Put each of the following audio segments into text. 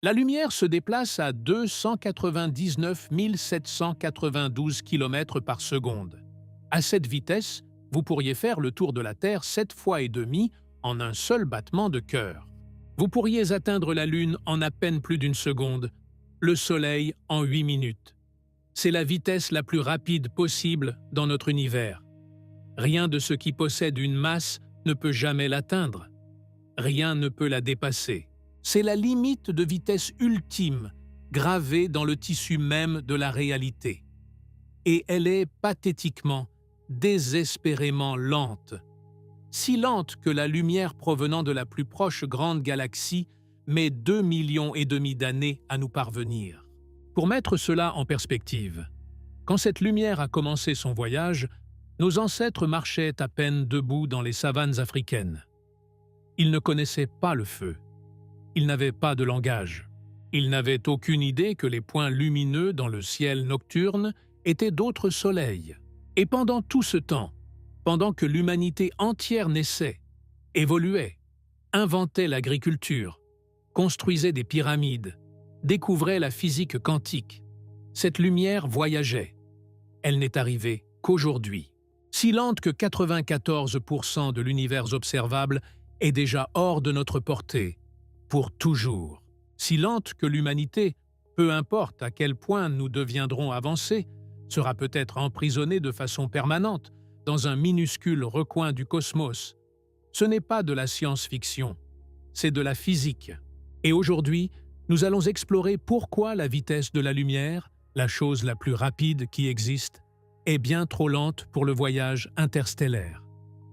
La lumière se déplace à 299 792 km par seconde. À cette vitesse, vous pourriez faire le tour de la Terre 7 fois et demi en un seul battement de cœur. Vous pourriez atteindre la Lune en à peine plus d'une seconde, le Soleil en 8 minutes. C'est la vitesse la plus rapide possible dans notre univers. Rien de ce qui possède une masse ne peut jamais l'atteindre. Rien ne peut la dépasser. C'est la limite de vitesse ultime, gravée dans le tissu même de la réalité. Et elle est pathétiquement, désespérément lente. Si lente que la lumière provenant de la plus proche grande galaxie met 2,5 millions d'années à nous parvenir. Pour mettre cela en perspective, quand cette lumière a commencé son voyage, nos ancêtres marchaient à peine debout dans les savanes africaines. Ils ne connaissaient pas le feu. Ils n'avaient pas de langage. Ils n'avaient aucune idée que les points lumineux dans le ciel nocturne étaient d'autres soleils. Et pendant tout ce temps, pendant que l'humanité entière naissait, évoluait, inventait l'agriculture, construisait des pyramides, découvrait la physique quantique, cette lumière voyageait. Elle n'est arrivée qu'aujourd'hui. Si lente que 94% de l'univers observable est déjà hors de notre portée, pour toujours. Si lente que l'humanité, peu importe à quel point nous deviendrons avancés, sera peut-être emprisonnée de façon permanente dans un minuscule recoin du cosmos. Ce n'est pas de la science-fiction, c'est de la physique. Et aujourd'hui, nous allons explorer pourquoi la vitesse de la lumière, la chose la plus rapide qui existe, est bien trop lente pour le voyage interstellaire,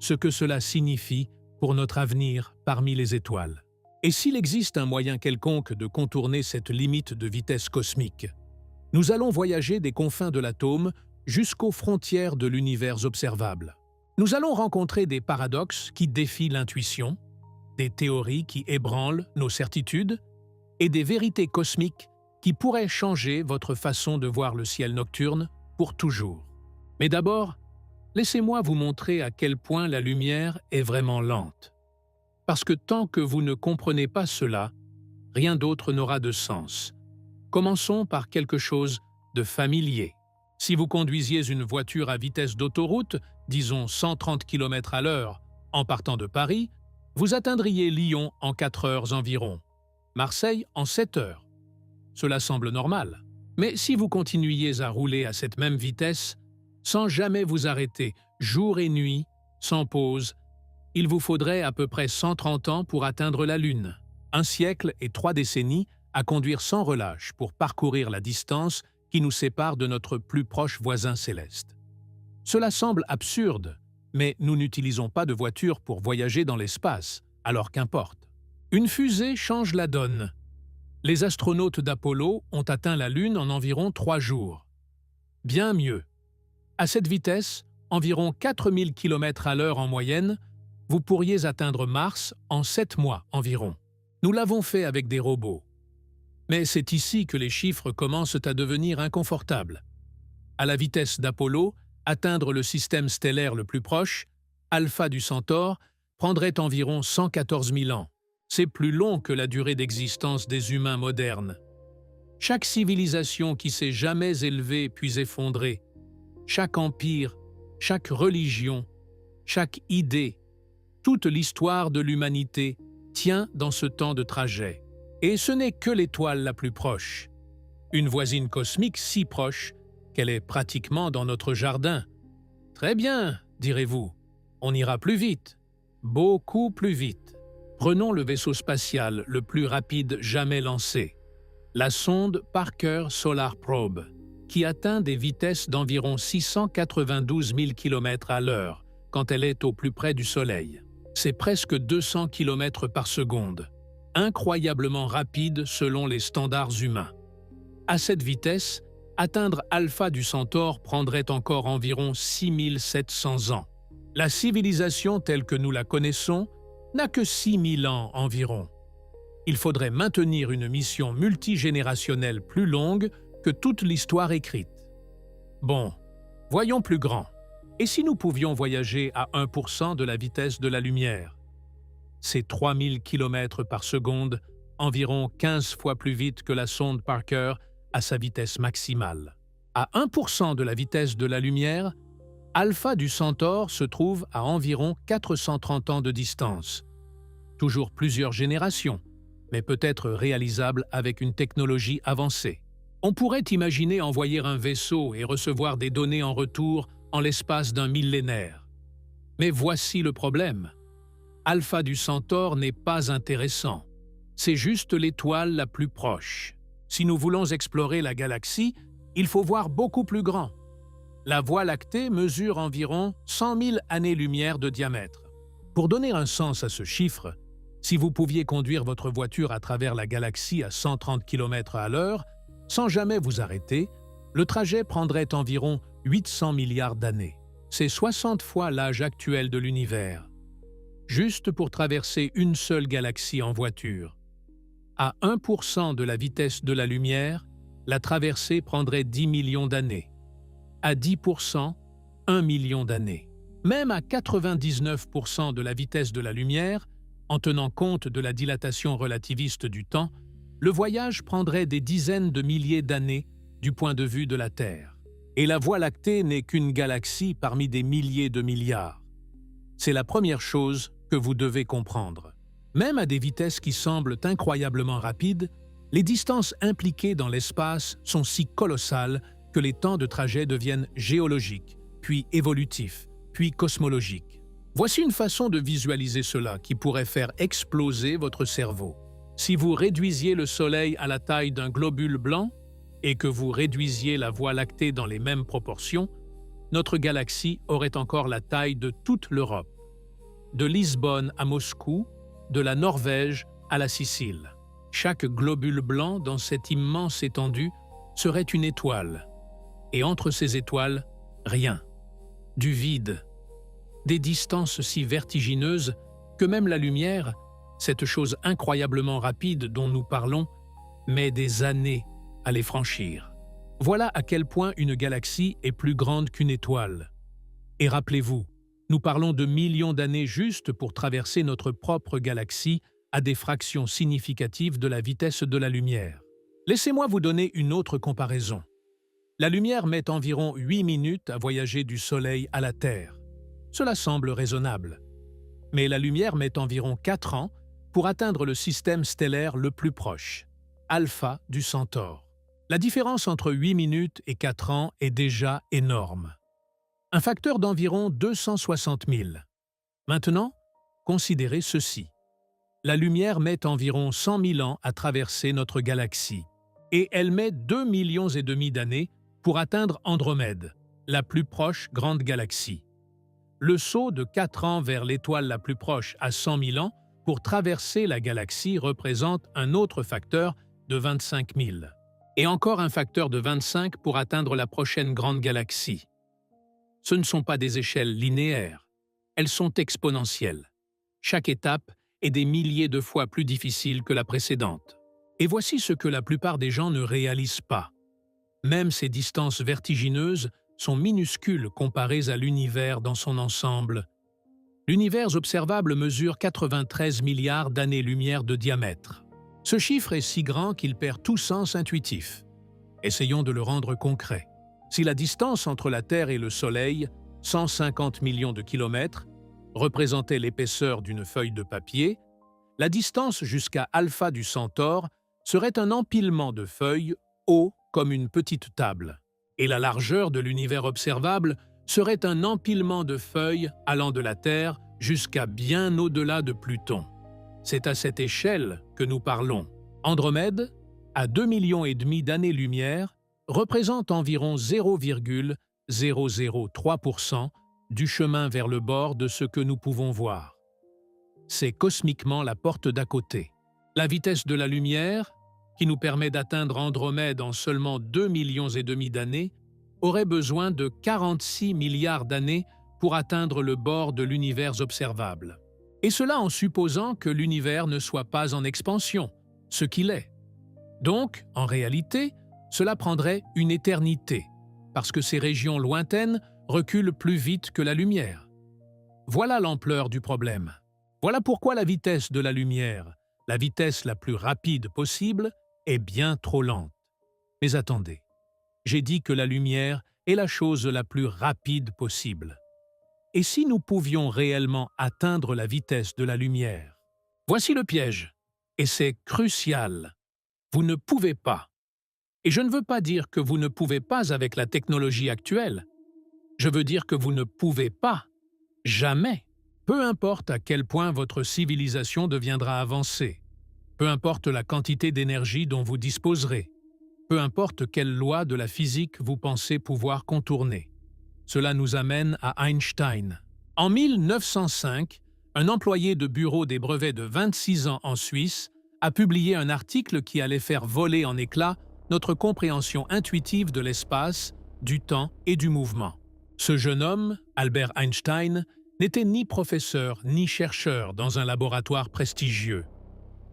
ce que cela signifie pour notre avenir parmi les étoiles. Et s'il existe un moyen quelconque de contourner cette limite de vitesse cosmique, nous allons voyager des confins de l'atome jusqu'aux frontières de l'univers observable. Nous allons rencontrer des paradoxes qui défient l'intuition, des théories qui ébranlent nos certitudes et des vérités cosmiques qui pourraient changer votre façon de voir le ciel nocturne pour toujours. Mais d'abord, laissez-moi vous montrer à quel point la lumière est vraiment lente. Parce que tant que vous ne comprenez pas cela, rien d'autre n'aura de sens. Commençons par quelque chose de familier. Si vous conduisiez une voiture à vitesse d'autoroute, disons 130 km à l'heure, en partant de Paris, vous atteindriez Lyon en 4 heures environ, Marseille en 7 heures. Cela semble normal. Mais si vous continuiez à rouler à cette même vitesse, sans jamais vous arrêter, jour et nuit, sans pause, il vous faudrait à peu près 130 ans pour atteindre la Lune, un siècle et 3 décennies à conduire sans relâche pour parcourir la distance qui nous sépare de notre plus proche voisin céleste. Cela semble absurde, mais nous n'utilisons pas de voiture pour voyager dans l'espace, alors qu'importe. Une fusée change la donne. Les astronautes d'Apollo ont atteint la Lune en environ 3 jours. Bien mieux. À cette vitesse, environ 4000 km à l'heure en moyenne, vous pourriez atteindre Mars en 7 mois environ. Nous l'avons fait avec des robots. Mais c'est ici que les chiffres commencent à devenir inconfortables. À la vitesse d'Apollo, atteindre le système stellaire le plus proche, Alpha du Centaure, prendrait environ 114 000 ans. C'est plus long que la durée d'existence des humains modernes. Chaque civilisation qui s'est jamais élevée puis effondrée, chaque empire, chaque religion, chaque idée, toute l'histoire de l'humanité tient dans ce temps de trajet. Et ce n'est que l'étoile la plus proche. Une voisine cosmique si proche qu'elle est pratiquement dans notre jardin. Très bien, direz-vous, on ira plus vite, beaucoup plus vite. Prenons le vaisseau spatial le plus rapide jamais lancé, la sonde Parker Solar Probe, qui atteint des vitesses d'environ 692 000 km à l'heure quand elle est au plus près du Soleil. C'est presque 200 km par seconde, incroyablement rapide selon les standards humains. À cette vitesse, atteindre Alpha du Centaure prendrait encore environ 6700 ans. La civilisation telle que nous la connaissons n'a que 6000 ans environ. Il faudrait maintenir une mission multigénérationnelle plus longue que toute l'histoire écrite. Bon, voyons plus grand. Et si nous pouvions voyager à 1% de la vitesse de la lumière? C'est 3000 km par seconde environ 15 fois plus vite que la sonde Parker à sa vitesse maximale. À 1% de la vitesse de la lumière, Alpha du Centaure se trouve à environ 430 ans de distance. Toujours plusieurs générations, mais peut-être réalisable avec une technologie avancée. On pourrait imaginer envoyer un vaisseau et recevoir des données en retour en l'espace d'un millénaire. Mais voici le problème. Alpha du Centaure n'est pas intéressant. C'est juste l'étoile la plus proche. Si nous voulons explorer la galaxie, il faut voir beaucoup plus grand. La Voie lactée mesure environ 100 000 années-lumière de diamètre. Pour donner un sens à ce chiffre, si vous pouviez conduire votre voiture à travers la galaxie à 130 km à l'heure, sans jamais vous arrêter, le trajet prendrait environ 800 milliards d'années. C'est 60 fois l'âge actuel de l'univers. Juste pour traverser une seule galaxie en voiture. À 1% de la vitesse de la lumière, la traversée prendrait 10 millions d'années. À 10%, 1 million d'années. Même à 99% de la vitesse de la lumière, en tenant compte de la dilatation relativiste du temps, le voyage prendrait des dizaines de milliers d'années du point de vue de la Terre. Et la Voie lactée n'est qu'une galaxie parmi des milliers de milliards. C'est la première chose que vous devez comprendre. Même à des vitesses qui semblent incroyablement rapides, les distances impliquées dans l'espace sont si colossales que les temps de trajet deviennent géologiques, puis évolutifs, puis cosmologiques. Voici une façon de visualiser cela qui pourrait faire exploser votre cerveau. Si vous réduisiez le Soleil à la taille d'un globule blanc et que vous réduisiez la Voie lactée dans les mêmes proportions, notre galaxie aurait encore la taille de toute l'Europe. De Lisbonne à Moscou, de la Norvège à la Sicile. Chaque globule blanc dans cette immense étendue serait une étoile. Et entre ces étoiles, rien. Du vide. Des distances si vertigineuses que même la lumière, cette chose incroyablement rapide dont nous parlons, met des années à les franchir. Voilà à quel point une galaxie est plus grande qu'une étoile. Et rappelez-vous, nous parlons de millions d'années juste pour traverser notre propre galaxie à des fractions significatives de la vitesse de la lumière. Laissez-moi vous donner une autre comparaison. La lumière met environ 8 minutes à voyager du Soleil à la Terre. Cela semble raisonnable. Mais la lumière met environ 4 ans pour atteindre le système stellaire le plus proche, Alpha du Centaure. La différence entre 8 minutes et 4 ans est déjà énorme. Un facteur d'environ 260 000. Maintenant, considérez ceci. La lumière met environ 100 000 ans à traverser notre galaxie, et elle met 2,5 millions d'années pour atteindre Andromède, la plus proche grande galaxie. Le saut de 4 ans vers l'étoile la plus proche à 100 000 ans pour traverser la galaxie représente un autre facteur de 25 000, et encore un facteur de 25 pour atteindre la prochaine grande galaxie. Ce ne sont pas des échelles linéaires, elles sont exponentielles. Chaque étape est des milliers de fois plus difficile que la précédente. Et voici ce que la plupart des gens ne réalisent pas. Même ces distances vertigineuses sont minuscules comparées à l'univers dans son ensemble. L'univers observable mesure 93 milliards d'années-lumière de diamètre. Ce chiffre est si grand qu'il perd tout sens intuitif. Essayons de le rendre concret. Si la distance entre la Terre et le Soleil, 150 millions de kilomètres, représentait l'épaisseur d'une feuille de papier, la distance jusqu'à Alpha du Centaure serait un empilement de feuilles haut comme une petite table. Et la largeur de l'univers observable serait un empilement de feuilles allant de la Terre jusqu'à bien au-delà de Pluton. C'est à cette échelle que nous parlons. Andromède, à 2,5 millions d'années-lumière, représente environ 0,003% du chemin vers le bord de ce que nous pouvons voir. C'est cosmiquement la porte d'à côté. La vitesse de la lumière, qui nous permet d'atteindre Andromède en seulement 2,5 millions d'années, aurait besoin de 46 milliards d'années pour atteindre le bord de l'univers observable. Et cela en supposant que l'univers ne soit pas en expansion, ce qu'il est. Donc, en réalité, cela prendrait une éternité, parce que ces régions lointaines reculent plus vite que la lumière. Voilà l'ampleur du problème. Voilà pourquoi la vitesse de la lumière, la vitesse la plus rapide possible est bien trop lente. Mais attendez, j'ai dit que la lumière est la chose la plus rapide possible. Et si nous pouvions réellement atteindre la vitesse de la lumière? Voici le piège, et c'est crucial. Vous ne pouvez pas. Et je ne veux pas dire que vous ne pouvez pas avec la technologie actuelle. Je veux dire que vous ne pouvez pas. Jamais. Peu importe à quel point votre civilisation deviendra avancée. Peu importe la quantité d'énergie dont vous disposerez. Peu importe quelle loi de la physique vous pensez pouvoir contourner. Cela nous amène à Einstein. En 1905, un employé de bureau des brevets de 26 ans en Suisse a publié un article qui allait faire voler en éclats notre compréhension intuitive de l'espace, du temps et du mouvement. Ce jeune homme, Albert Einstein, n'était ni professeur ni chercheur dans un laboratoire prestigieux.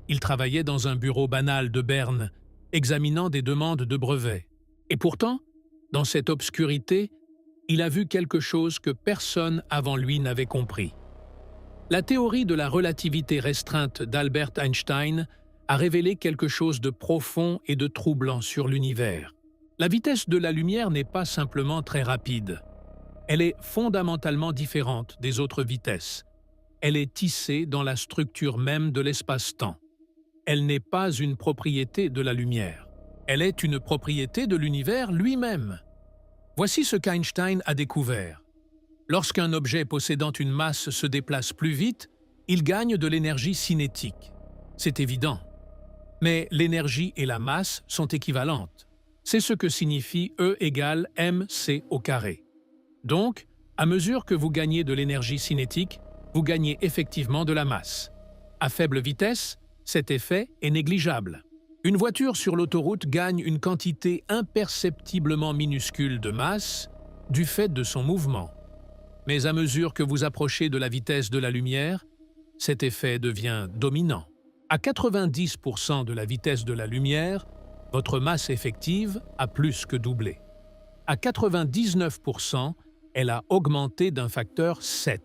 Il travaillait dans un bureau banal de Berne, examinant des demandes de brevets. Et pourtant, dans cette obscurité, il a vu quelque chose que personne avant lui n'avait compris. La théorie de la relativité restreinte d'Albert Einstein a révélé quelque chose de profond et de troublant sur l'univers. La vitesse de la lumière n'est pas simplement très rapide. Elle est fondamentalement différente des autres vitesses. Elle est tissée dans la structure même de l'espace-temps. Elle n'est pas une propriété de la lumière. Elle est une propriété de l'univers lui-même. Voici ce qu'Einstein a découvert. Lorsqu'un objet possédant une masse se déplace plus vite, il gagne de l'énergie cinétique. C'est évident. Mais l'énergie et la masse sont équivalentes. C'est ce que signifie E égale mc au carré. Donc, à mesure que vous gagnez de l'énergie cinétique, vous gagnez effectivement de la masse. À faible vitesse, cet effet est négligeable. Une voiture sur l'autoroute gagne une quantité imperceptiblement minuscule de masse du fait de son mouvement. Mais à mesure que vous approchez de la vitesse de la lumière, cet effet devient dominant. À 90% de la vitesse de la lumière, votre masse effective a plus que doublé. À 99%, elle a augmenté d'un facteur 7.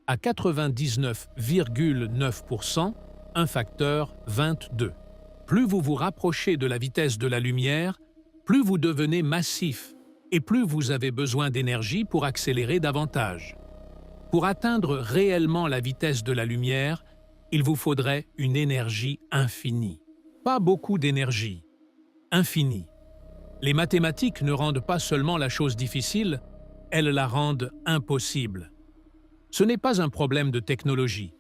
À 99,9%, un facteur 22. Plus vous vous rapprochez de la vitesse de la lumière, plus vous devenez massif et plus vous avez besoin d'énergie pour accélérer davantage. Pour atteindre réellement la vitesse de la lumière, il vous faudrait une énergie infinie. Pas beaucoup d'énergie, infinie. Les mathématiques ne rendent pas seulement la chose difficile, elles la rendent impossible. Ce n'est pas un problème de technologie.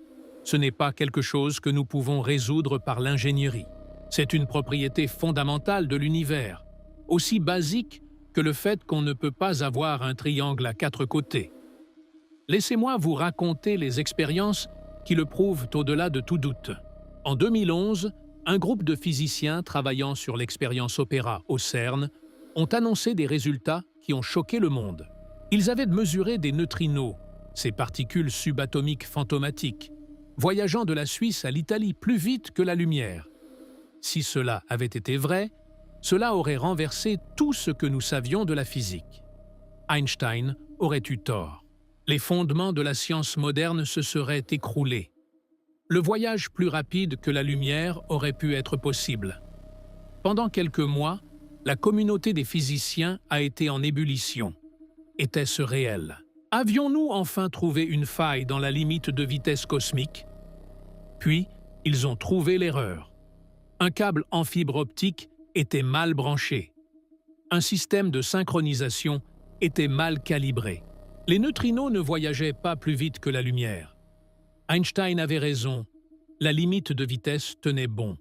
Ce n'est pas quelque chose que nous pouvons résoudre par l'ingénierie. C'est une propriété fondamentale de l'univers, aussi basique que le fait qu'on ne peut pas avoir un triangle à 4 côtés. Laissez-moi vous raconter les expériences qui le prouvent au-delà de tout doute. En 2011, un groupe de physiciens travaillant sur l'expérience Opéra au CERN ont annoncé des résultats qui ont choqué le monde. Ils avaient mesuré des neutrinos, ces particules subatomiques fantomatiques, voyageant de la Suisse à l'Italie plus vite que la lumière. Si cela avait été vrai, cela aurait renversé tout ce que nous savions de la physique. Einstein aurait eu tort. Les fondements de la science moderne se seraient écroulés. Le voyage plus rapide que la lumière aurait pu être possible. Pendant quelques mois, la communauté des physiciens a été en ébullition. Était-ce réel? Avions-nous enfin trouvé une faille dans la limite de vitesse cosmique? Puis, ils ont trouvé l'erreur. Un câble en fibre optique était mal branché. Un système de synchronisation était mal calibré. Les neutrinos ne voyageaient pas plus vite que la lumière. Einstein avait raison, la limite de vitesse tenait bon.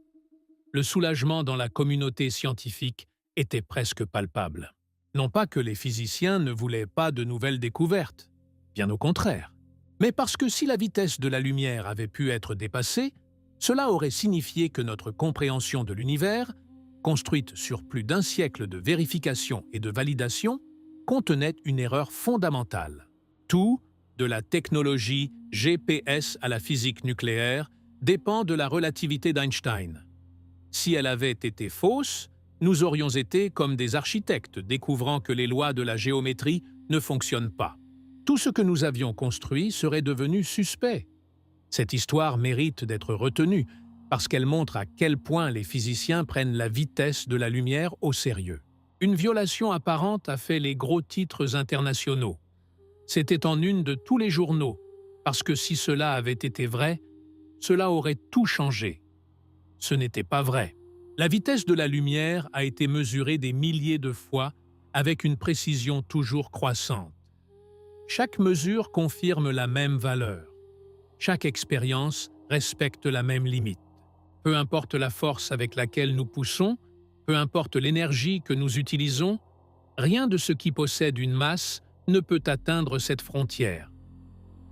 Le soulagement dans la communauté scientifique était presque palpable. Non pas que les physiciens ne voulaient pas de nouvelles découvertes, bien au contraire, mais parce que si la vitesse de la lumière avait pu être dépassée, cela aurait signifié que notre compréhension de l'univers, construite sur plus d'un siècle de vérification et de validation, contenait une erreur fondamentale. Tout, de la technologie GPS à la physique nucléaire, dépend de la relativité d'Einstein. Si elle avait été fausse, nous aurions été comme des architectes découvrant que les lois de la géométrie ne fonctionnent pas. Tout ce que nous avions construit serait devenu suspect. Cette histoire mérite d'être retenue parce qu'elle montre à quel point les physiciens prennent la vitesse de la lumière au sérieux. Une violation apparente a fait les gros titres internationaux. C'était en une de tous les journaux, parce que si cela avait été vrai, cela aurait tout changé. Ce n'était pas vrai. La vitesse de la lumière a été mesurée des milliers de fois avec une précision toujours croissante. Chaque mesure confirme la même valeur. Chaque expérience respecte la même limite. Peu importe la force avec laquelle nous poussons, peu importe l'énergie que nous utilisons, rien de ce qui possède une masse ne peut atteindre cette frontière.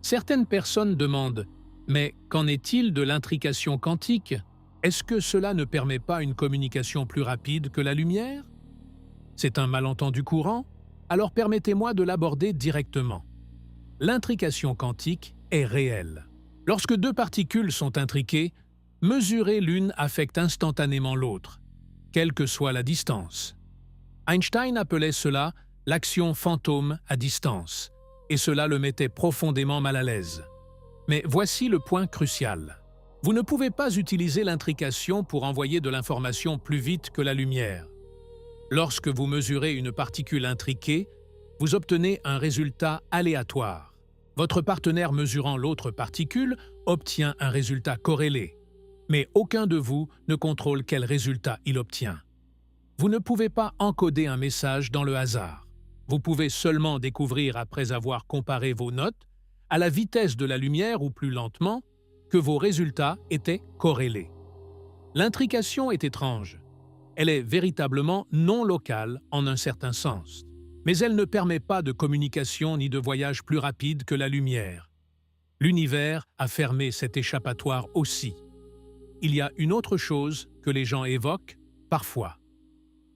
Certaines personnes demandent « Mais qu'en est-il de l'intrication quantique ? Est-ce que cela ne permet pas une communication plus rapide que la lumière ?» C'est un malentendu courant, alors permettez-moi de l'aborder directement. L'intrication quantique est réelle. Lorsque deux particules sont intriquées, mesurer l'une affecte instantanément l'autre, quelle que soit la distance. Einstein appelait cela l'action fantôme à distance, et cela le mettait profondément mal à l'aise. Mais voici le point crucial. Vous ne pouvez pas utiliser l'intrication pour envoyer de l'information plus vite que la lumière. Lorsque vous mesurez une particule intriquée, vous obtenez un résultat aléatoire. Votre partenaire mesurant l'autre particule obtient un résultat corrélé, mais aucun de vous ne contrôle quel résultat il obtient. Vous ne pouvez pas encoder un message dans le hasard. Vous pouvez seulement découvrir après avoir comparé vos notes, à la vitesse de la lumière ou plus lentement, que vos résultats étaient corrélés. L'intrication est étrange. Elle est véritablement non locale en un certain sens, mais elle ne permet pas de communication ni de voyage plus rapide que la lumière. L'univers a fermé cet échappatoire aussi. Il y a une autre chose que les gens évoquent parfois.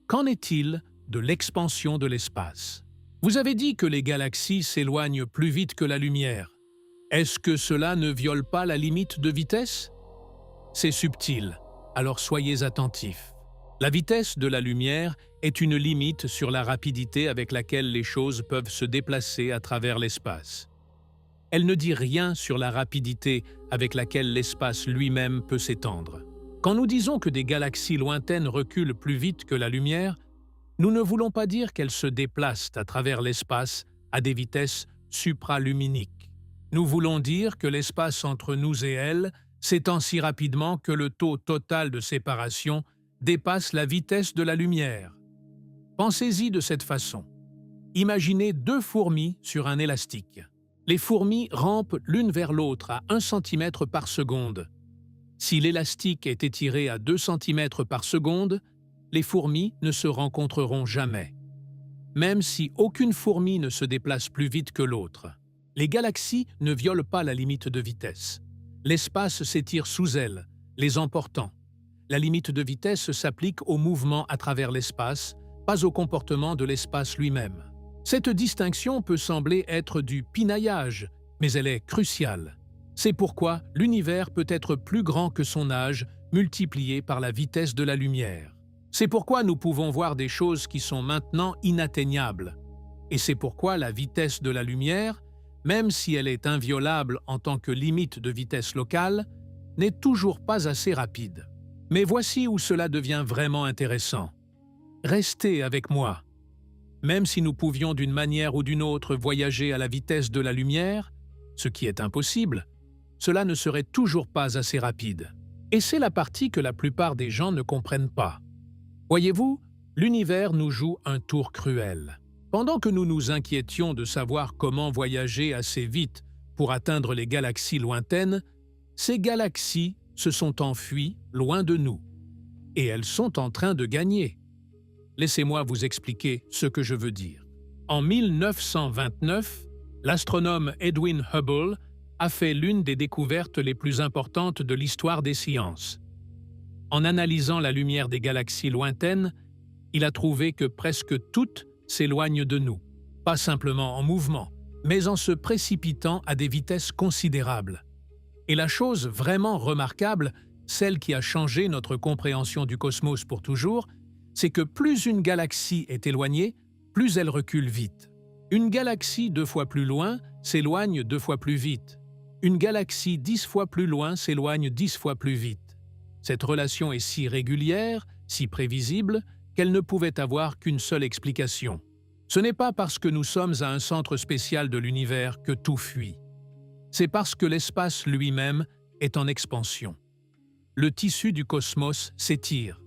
Qu'en est-il de l'expansion de l'espace? Vous avez dit que les galaxies s'éloignent plus vite que la lumière. Est-ce que cela ne viole pas la limite de vitesse? C'est subtil, alors soyez attentifs. La vitesse de la lumière est une limite sur la rapidité avec laquelle les choses peuvent se déplacer à travers l'espace. Elle ne dit rien sur la rapidité avec laquelle l'espace lui-même peut s'étendre. Quand nous disons que des galaxies lointaines reculent plus vite que la lumière, nous ne voulons pas dire qu'elles se déplacent à travers l'espace à des vitesses supraluminiques. Nous voulons dire que l'espace entre nous et elles s'étend si rapidement que le taux total de séparation dépasse la vitesse de la lumière. Pensez-y de cette façon. Imaginez deux fourmis sur un élastique. Les fourmis rampent l'une vers l'autre à 1 cm par seconde. Si l'élastique est étiré à 2 cm par seconde, les fourmis ne se rencontreront jamais. Même si aucune fourmi ne se déplace plus vite que l'autre, les galaxies ne violent pas la limite de vitesse. L'espace s'étire sous elles, les emportant. La limite de vitesse s'applique au mouvement à travers l'espace, pas au comportement de l'espace lui-même. Cette distinction peut sembler être du pinaillage, mais elle est cruciale. C'est pourquoi l'univers peut être plus grand que son âge, multiplié par la vitesse de la lumière. C'est pourquoi nous pouvons voir des choses qui sont maintenant inatteignables. Et c'est pourquoi la vitesse de la lumière, même si elle est inviolable en tant que limite de vitesse locale, n'est toujours pas assez rapide. Mais voici où cela devient vraiment intéressant. Restez avec moi. Même si nous pouvions d'une manière ou d'une autre voyager à la vitesse de la lumière, ce qui est impossible, cela ne serait toujours pas assez rapide. Et c'est la partie que la plupart des gens ne comprennent pas. Voyez-vous, l'univers nous joue un tour cruel. Pendant que nous nous inquiétions de savoir comment voyager assez vite pour atteindre les galaxies lointaines, ces galaxies se sont enfuies loin de nous. Et elles sont en train de gagner. Laissez-moi vous expliquer ce que je veux dire. En 1929, l'astronome Edwin Hubble a fait l'une des découvertes les plus importantes de l'histoire des sciences. En analysant la lumière des galaxies lointaines, il a trouvé que presque toutes s'éloignent de nous, pas simplement en mouvement, mais en se précipitant à des vitesses considérables. Et la chose vraiment remarquable, celle qui a changé notre compréhension du cosmos pour toujours, c'est que plus une galaxie est éloignée, plus elle recule vite. Une galaxie 2 fois plus loin s'éloigne 2 fois plus vite. Une galaxie 10 fois plus loin s'éloigne 10 fois plus vite. Cette relation est si régulière, si prévisible, qu'elle ne pouvait avoir qu'une seule explication. Ce n'est pas parce que nous sommes à un centre spécial de l'univers que tout fuit. C'est parce que l'espace lui-même est en expansion. Le tissu du cosmos s'étire,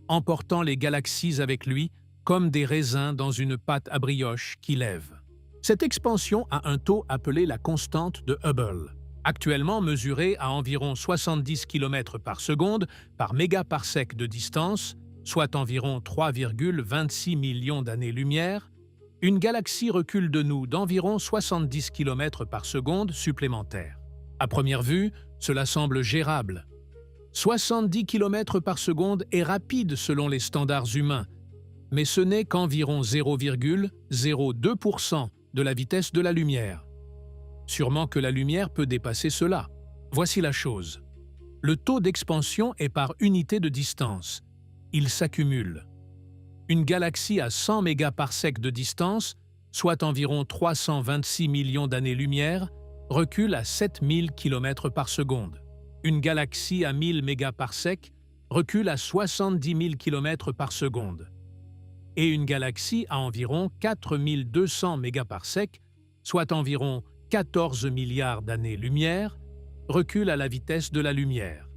emportant les galaxies avec lui comme des raisins dans une pâte à brioche qui lève. Cette expansion a un taux appelé la constante de Hubble, actuellement mesurée à environ 70 km par seconde par mégaparsec de distance, soit environ 3,26 millions d'années-lumière. Une galaxie recule de nous d'environ 70 km par seconde supplémentaires. À première vue, cela semble gérable. 70 km par seconde est rapide selon les standards humains, mais ce n'est qu'environ 0,02% de la vitesse de la lumière. Sûrement que la lumière peut dépasser cela. Voici la chose. Le taux d'expansion est par unité de distance. Il s'accumule. Une galaxie à 100 mégaparsecs de distance, soit environ 326 millions d'années-lumière, recule à 7000 km par seconde. Une galaxie à 1000 mégaparsecs recule à 70 000 km par seconde. Et une galaxie à environ 4200 mégaparsecs, soit environ 14 milliards d'années-lumière, recule à la vitesse de la lumière.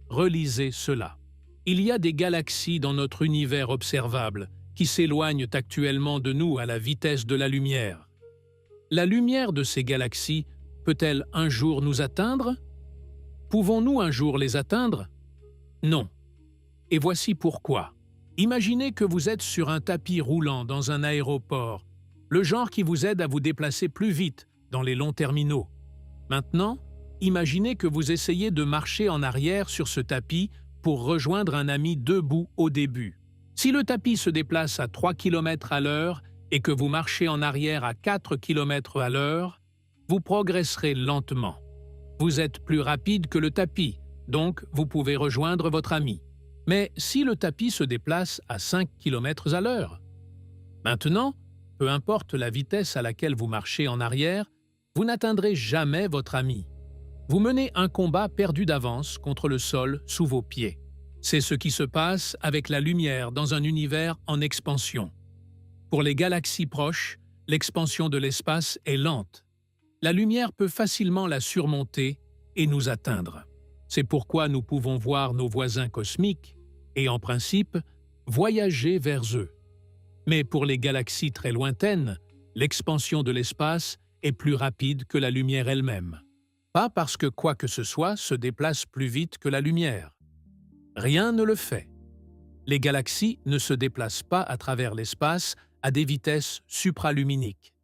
Relisez cela. Il y a des galaxies dans notre univers observable qui s'éloignent actuellement de nous à la vitesse de la lumière. La lumière de ces galaxies peut-elle un jour nous atteindre? Pouvons-nous un jour les atteindre? Non. Et voici pourquoi. Imaginez que vous êtes sur un tapis roulant dans un aéroport, le genre qui vous aide à vous déplacer plus vite dans les longs terminaux. Maintenant, imaginez que vous essayez de marcher en arrière sur ce tapis pour rejoindre un ami debout au début. Si le tapis se déplace à 3 km à l'heure et que vous marchez en arrière à 4 km à l'heure, vous progresserez lentement. Vous êtes plus rapide que le tapis, donc vous pouvez rejoindre votre ami. Mais si le tapis se déplace à 5 km à l'heure? Maintenant, peu importe la vitesse à laquelle vous marchez en arrière, vous n'atteindrez jamais votre ami. Vous menez un combat perdu d'avance contre le sol sous vos pieds. C'est ce qui se passe avec la lumière dans un univers en expansion. Pour les galaxies proches, l'expansion de l'espace est lente. La lumière peut facilement la surmonter et nous atteindre. C'est pourquoi nous pouvons voir nos voisins cosmiques et, en principe, voyager vers eux. Mais pour les galaxies très lointaines, l'expansion de l'espace est plus rapide que la lumière elle-même. Pas parce que quoi que ce soit se déplace plus vite que la lumière. Rien ne le fait. Les galaxies ne se déplacent pas à travers l'espace à des vitesses supraluminiques.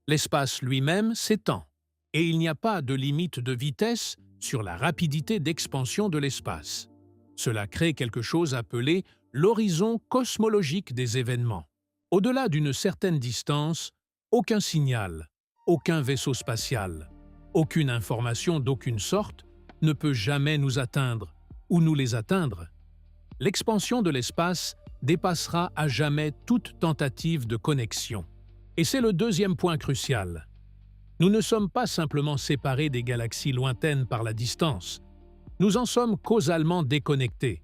L'espace lui-même s'étend, et il n'y a pas de limite de vitesse sur la rapidité d'expansion de l'espace. Cela crée quelque chose appelé l'horizon cosmologique des événements. Au-delà d'une certaine distance, aucun signal, aucun vaisseau spatial, aucune information d'aucune sorte ne peut jamais nous atteindre ou nous les atteindre. L'expansion de l'espace dépassera à jamais toute tentative de connexion. Et c'est le deuxième point crucial. Nous ne sommes pas simplement séparés des galaxies lointaines par la distance. Nous en sommes causalement déconnectés.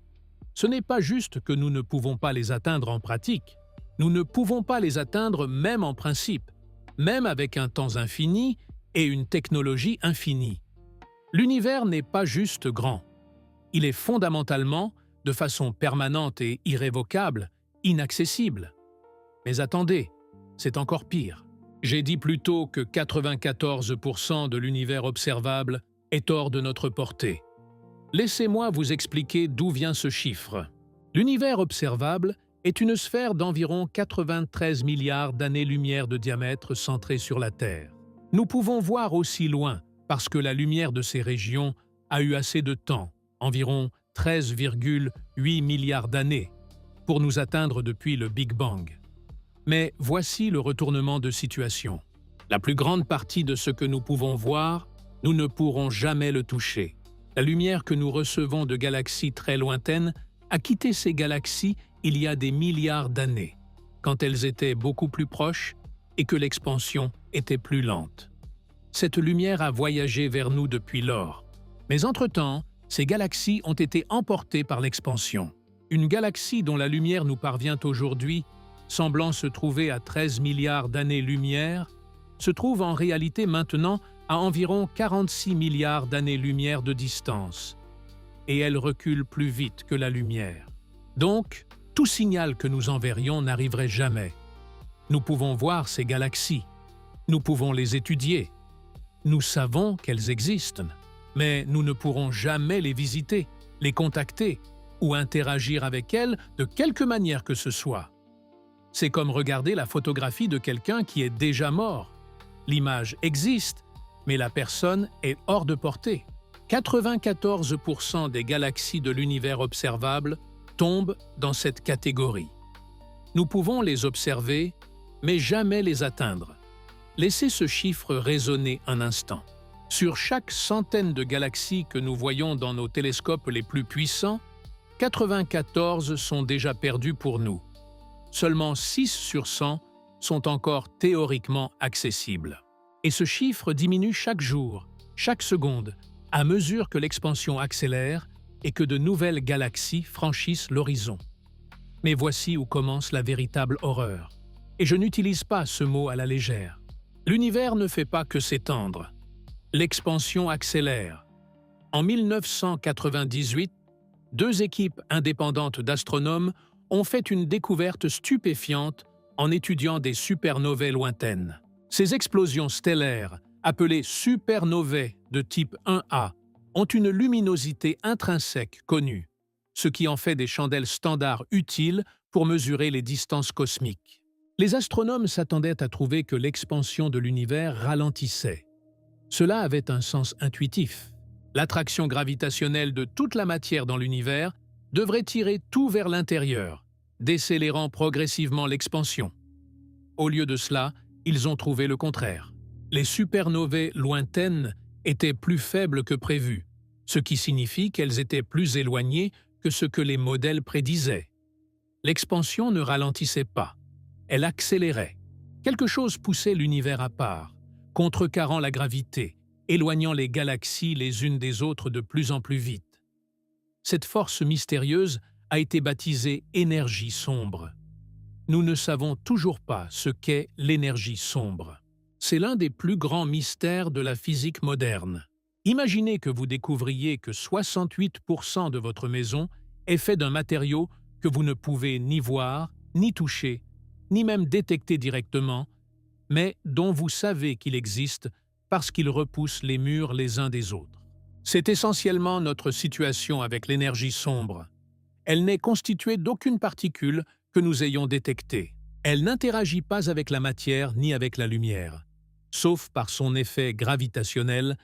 Ce n'est pas juste que nous ne pouvons pas les atteindre en pratique. Nous ne pouvons pas les atteindre même en principe, même avec un temps infini et une technologie infinie. L'univers n'est pas juste grand. Il est fondamentalement, de façon permanente et irrévocable, inaccessible. Mais attendez, c'est encore pire. J'ai dit plus tôt que 94% de l'univers observable est hors de notre portée. Laissez-moi vous expliquer d'où vient ce chiffre. L'univers observable est une sphère d'environ 93 milliards d'années-lumière de diamètre centrée sur la Terre. Nous pouvons voir aussi loin parce que la lumière de ces régions a eu assez de temps, environ 13,8 milliards d'années, pour nous atteindre depuis le Big Bang. Mais voici le retournement de situation. La plus grande partie de ce que nous pouvons voir, nous ne pourrons jamais le toucher. La lumière que nous recevons de galaxies très lointaines a quitté ces galaxies il y a des milliards d'années, quand elles étaient beaucoup plus proches et que l'expansion était plus lente. Cette lumière a voyagé vers nous depuis lors. Mais entre-temps, Ces galaxies ont été emportées par l'expansion. Une galaxie dont la lumière nous parvient aujourd'hui, semblant se trouver à 13 milliards d'années-lumière, se trouve en réalité maintenant à environ 46 milliards d'années-lumière de distance. Et elle recule plus vite que la lumière. Donc, tout signal que nous enverrions n'arriverait jamais. Nous pouvons voir ces galaxies. Nous pouvons les étudier. Nous savons qu'elles existent, mais nous ne pourrons jamais les visiter, les contacter ou interagir avec elles de quelque manière que ce soit. C'est comme regarder la photographie de quelqu'un qui est déjà mort. L'image existe, mais la personne est hors de portée. 94% des galaxies de l'univers observable tombent dans cette catégorie. Nous pouvons les observer, mais jamais les atteindre. Laissez ce chiffre résonner un instant. Sur chaque centaine de galaxies que nous voyons dans nos télescopes les plus puissants, 94 sont déjà perdues pour nous. Seulement 6 sur 100 sont encore théoriquement accessibles. Et ce chiffre diminue chaque jour, chaque seconde, à mesure que l'expansion accélère et que de nouvelles galaxies franchissent l'horizon. Mais voici où commence la véritable horreur. Et je n'utilise pas ce mot à la légère. L'univers ne fait pas que s'étendre. L'expansion accélère. En 1998, 2 équipes indépendantes d'astronomes ont fait une découverte stupéfiante en étudiant des supernovae lointaines. Ces explosions stellaires, appelées supernovae de type 1A, ont une luminosité intrinsèque connue, ce qui en fait des chandelles standards utiles pour mesurer les distances cosmiques. Les astronomes s'attendaient à trouver que l'expansion de l'univers ralentissait. Cela avait un sens intuitif. L'attraction gravitationnelle de toute la matière dans l'univers devrait tirer tout vers l'intérieur, décélérant progressivement l'expansion. Au lieu de cela, ils ont trouvé le contraire. Les supernovae lointaines étaient plus faibles que prévu, ce qui signifie qu'elles étaient plus éloignées que ce que les modèles prédisaient. L'expansion ne ralentissait pas, elle accélérait. Quelque chose poussait l'univers à part, contrecarrant la gravité, éloignant les galaxies les unes des autres de plus en plus vite. Cette force mystérieuse a été baptisée énergie sombre. Nous ne savons toujours pas ce qu'est l'énergie sombre. C'est l'un des plus grands mystères de la physique moderne. Imaginez que vous découvriez que 68% de votre maison est fait d'un matériau que vous ne pouvez ni voir, ni toucher, ni même détecter directement, mais dont vous savez qu'il existe parce qu'il repousse les murs les uns des autres. C'est essentiellement notre situation avec l'énergie sombre. Elle n'est constituée d'aucune particule que nous ayons détectée. Elle n'interagit pas avec la matière ni avec la lumière, sauf par son effet gravitationnel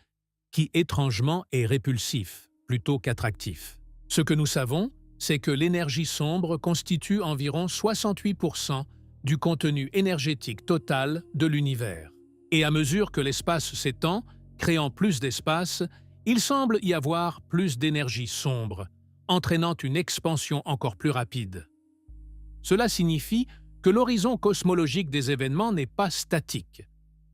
qui, étrangement, est répulsif plutôt qu'attractif. Ce que nous savons, c'est que l'énergie sombre constitue environ 68% du contenu énergétique total de l'univers. Et à mesure que l'espace s'étend, créant plus d'espace, il semble y avoir plus d'énergie sombre, entraînant une expansion encore plus rapide. Cela signifie que l'horizon cosmologique des événements n'est pas statique.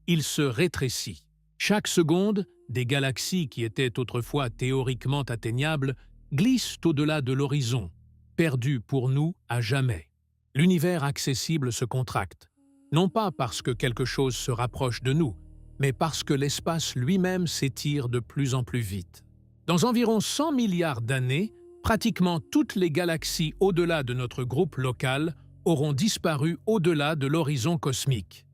Il se rétrécit. Chaque seconde, des galaxies qui étaient autrefois théoriquement atteignables glissent au-delà de l'horizon, perdues pour nous à jamais. L'univers accessible se contracte, non pas parce que quelque chose se rapproche de nous, mais parce que l'espace lui-même s'étire de plus en plus vite. Dans environ 100 milliards d'années, pratiquement toutes les galaxies au-delà de notre groupe local auront disparu au-delà de l'horizon cosmique.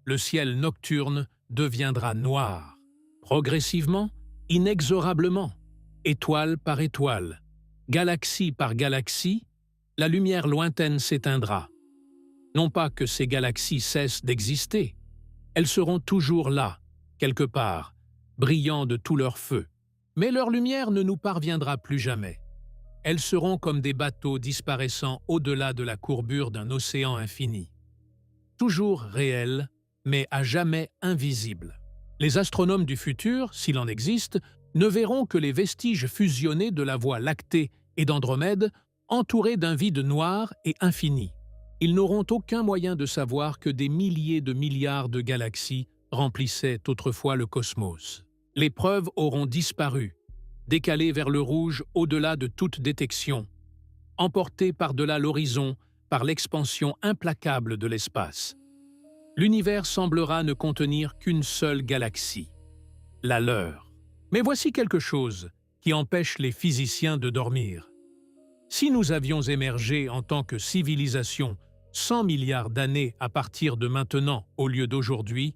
Le ciel nocturne deviendra noir. Progressivement, inexorablement, étoile par étoile, galaxie par galaxie, la lumière lointaine s'éteindra. Non pas que ces galaxies cessent d'exister, elles seront toujours là, quelque part, brillant de tout leur feu. Mais leur lumière ne nous parviendra plus jamais. Elles seront comme des bateaux disparaissant au-delà de la courbure d'un océan infini. Toujours réels, mais à jamais invisibles. Les astronomes du futur, s'il en existe, ne verront que les vestiges fusionnés de la Voie lactée et d'Andromède, entourés d'un vide noir et infini. Ils n'auront aucun moyen de savoir que des milliers de milliards de galaxies remplissaient autrefois le cosmos. Les preuves auront disparu, décalé vers le rouge au-delà de toute détection, emporté par-delà l'horizon par l'expansion implacable de l'espace. L'univers semblera ne contenir qu'une seule galaxie, la leur. Mais voici quelque chose qui empêche les physiciens de dormir. Si nous avions émergé en tant que civilisation 100 milliards d'années à partir de maintenant au lieu d'aujourd'hui,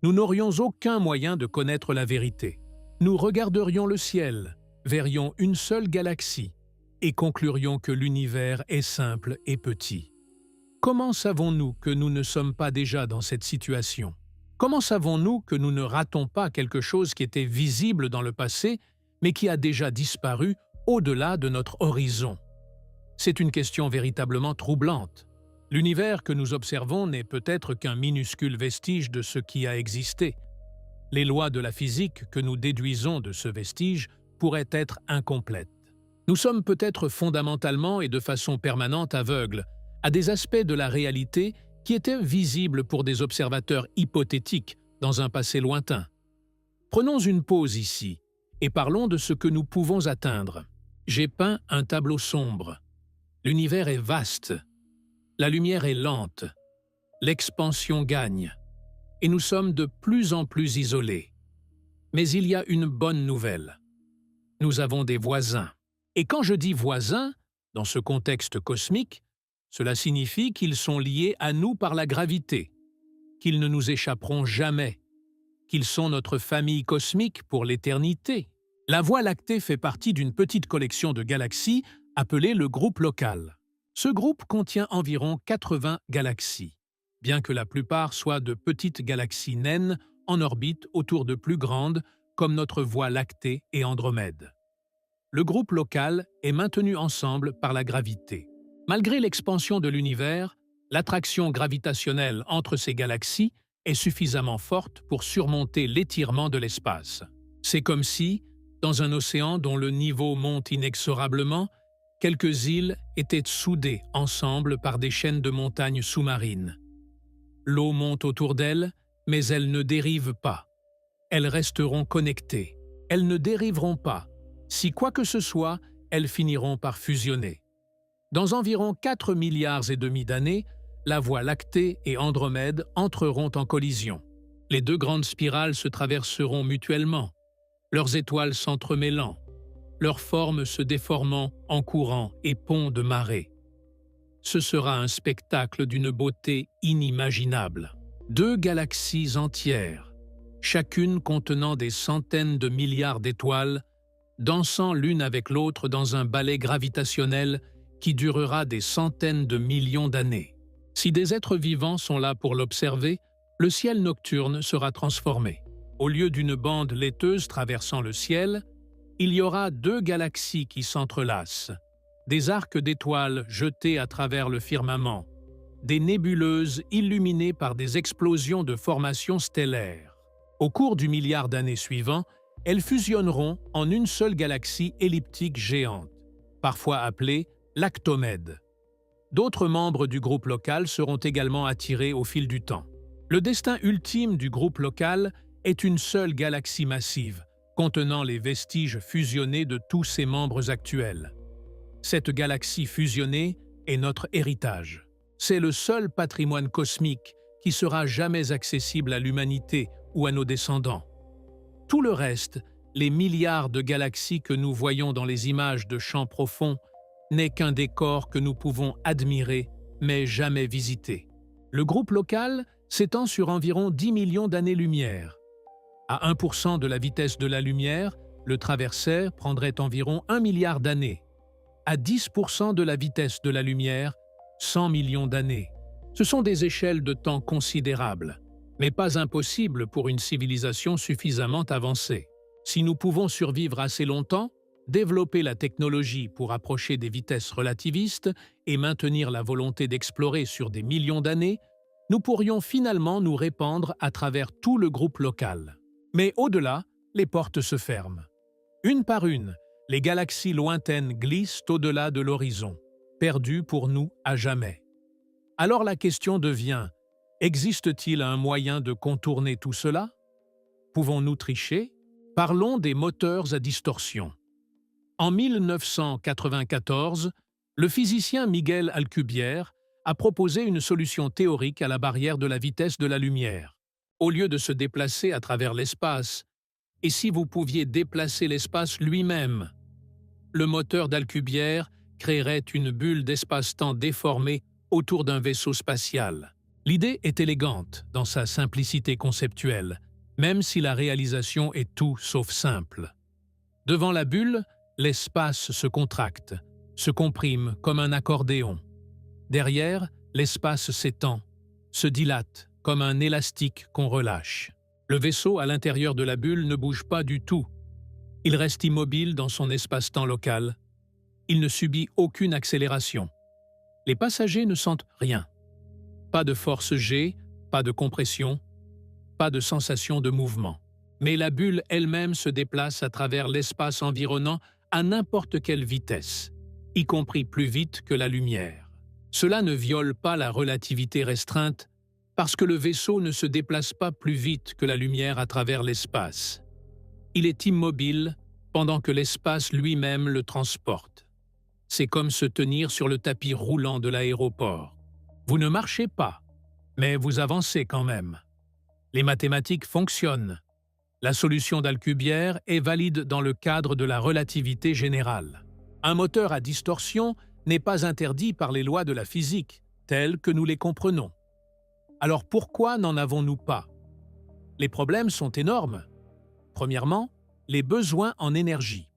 nous n'aurions aucun moyen de connaître la vérité. Nous regarderions le ciel, verrions une seule galaxie et conclurions que l'univers est simple et petit. Comment savons-nous que nous ne sommes pas déjà dans cette situation? Comment savons-nous que nous ne ratons pas quelque chose qui était visible dans le passé, mais qui a déjà disparu au-delà de notre horizon? C'est une question véritablement troublante. L'univers que nous observons n'est peut-être qu'un minuscule vestige de ce qui a existé. Les lois de la physique que nous déduisons de ce vestige pourraient être incomplètes. Nous sommes peut-être fondamentalement et de façon permanente aveugles à des aspects de la réalité qui étaient visibles pour des observateurs hypothétiques dans un passé lointain. Prenons une pause ici et parlons de ce que nous pouvons atteindre. J'ai peint un tableau sombre. L'univers est vaste. La lumière est lente. L'expansion gagne. Et nous sommes de plus en plus isolés. Mais il y a une bonne nouvelle. Nous avons des voisins. Et quand je dis voisins, dans ce contexte cosmique, cela signifie qu'ils sont liés à nous par la gravité, qu'ils ne nous échapperont jamais, qu'ils sont notre famille cosmique pour l'éternité. La Voie lactée fait partie d'une petite collection de galaxies appelée le groupe local. Ce groupe contient environ 80 galaxies, bien que la plupart soient de petites galaxies naines en orbite autour de plus grandes comme notre Voie lactée et Andromède. Le groupe local est maintenu ensemble par la gravité. Malgré l'expansion de l'univers, l'attraction gravitationnelle entre ces galaxies est suffisamment forte pour surmonter l'étirement de l'espace. C'est comme si, dans un océan dont le niveau monte inexorablement, quelques îles étaient soudées ensemble par des chaînes de montagnes sous-marines. L'eau monte autour d'elles, mais elles ne dérivent pas. Elles resteront connectées. Elles ne dériveront pas. Si quoi que ce soit, elles finiront par fusionner. Dans environ 4,5 milliards d'années, la Voie lactée et Andromède entreront en collision. Les deux grandes spirales se traverseront mutuellement, leurs étoiles s'entremêlant, leurs formes se déformant en courants et ponts de marée. Ce sera un spectacle d'une beauté inimaginable. Deux galaxies entières, chacune contenant des centaines de milliards d'étoiles, dansant l'une avec l'autre dans un ballet gravitationnel qui durera des centaines de millions d'années. Si des êtres vivants sont là pour l'observer, le ciel nocturne sera transformé. Au lieu d'une bande laiteuse traversant le ciel, il y aura deux galaxies qui s'entrelacent, des arcs d'étoiles jetés à travers le firmament, des nébuleuses illuminées par des explosions de formations stellaires. Au cours du milliard d'années suivant, elles fusionneront en une seule galaxie elliptique géante, parfois appelée l'Actomède. D'autres membres du groupe local seront également attirés au fil du temps. Le destin ultime du groupe local est une seule galaxie massive, contenant les vestiges fusionnés de tous ses membres actuels. Cette galaxie fusionnée est notre héritage. C'est le seul patrimoine cosmique qui sera jamais accessible à l'humanité ou à nos descendants. Tout le reste, les milliards de galaxies que nous voyons dans les images de champs profonds, n'est qu'un décor que nous pouvons admirer, mais jamais visiter. Le groupe local s'étend sur environ 10 millions d'années-lumière. À 1% de la vitesse de la lumière, le traversaire prendrait environ 1 milliard d'années. À 10% de la vitesse de la lumière, 100 millions d'années. Ce sont des échelles de temps considérables, mais pas impossibles pour une civilisation suffisamment avancée. Si nous pouvons survivre assez longtemps, développer la technologie pour approcher des vitesses relativistes et maintenir la volonté d'explorer sur des millions d'années, nous pourrions finalement nous répandre à travers tout le groupe local. Mais au-delà, les portes se ferment. Une par une, les galaxies lointaines glissent au-delà de l'horizon, perdues pour nous à jamais. Alors la question devient, existe-t-il un moyen de contourner tout cela? Pouvons-nous tricher? Parlons des moteurs à distorsion. En 1994, le physicien Miguel Alcubierre a proposé une solution théorique à la barrière de la vitesse de la lumière. Au lieu de se déplacer à travers l'espace, et si vous pouviez déplacer l'espace lui-même? Le moteur d'Alcubierre créerait une bulle d'espace-temps déformée autour d'un vaisseau spatial. L'idée est élégante dans sa simplicité conceptuelle, même si la réalisation est tout sauf simple. Devant la bulle, l'espace se contracte, se comprime comme un accordéon. Derrière, l'espace s'étend, se dilate comme un élastique qu'on relâche. Le vaisseau à l'intérieur de la bulle ne bouge pas du tout. Il reste immobile dans son espace-temps local. Il ne subit aucune accélération. Les passagers ne sentent rien. Pas de force G, pas de compression, pas de sensation de mouvement. Mais la bulle elle-même se déplace à travers l'espace environnant à n'importe quelle vitesse, y compris plus vite que la lumière. Cela ne viole pas la relativité restreinte parce que le vaisseau ne se déplace pas plus vite que la lumière à travers l'espace. Il est immobile pendant que l'espace lui-même le transporte. C'est comme se tenir sur le tapis roulant de l'aéroport. Vous ne marchez pas, mais vous avancez quand même. Les mathématiques fonctionnent. La solution d'Alcubierre est valide dans le cadre de la relativité générale. Un moteur à distorsion n'est pas interdit par les lois de la physique, telles que nous les comprenons. Alors pourquoi n'en avons-nous pas? Les problèmes sont énormes. Premièrement, les besoins en énergie.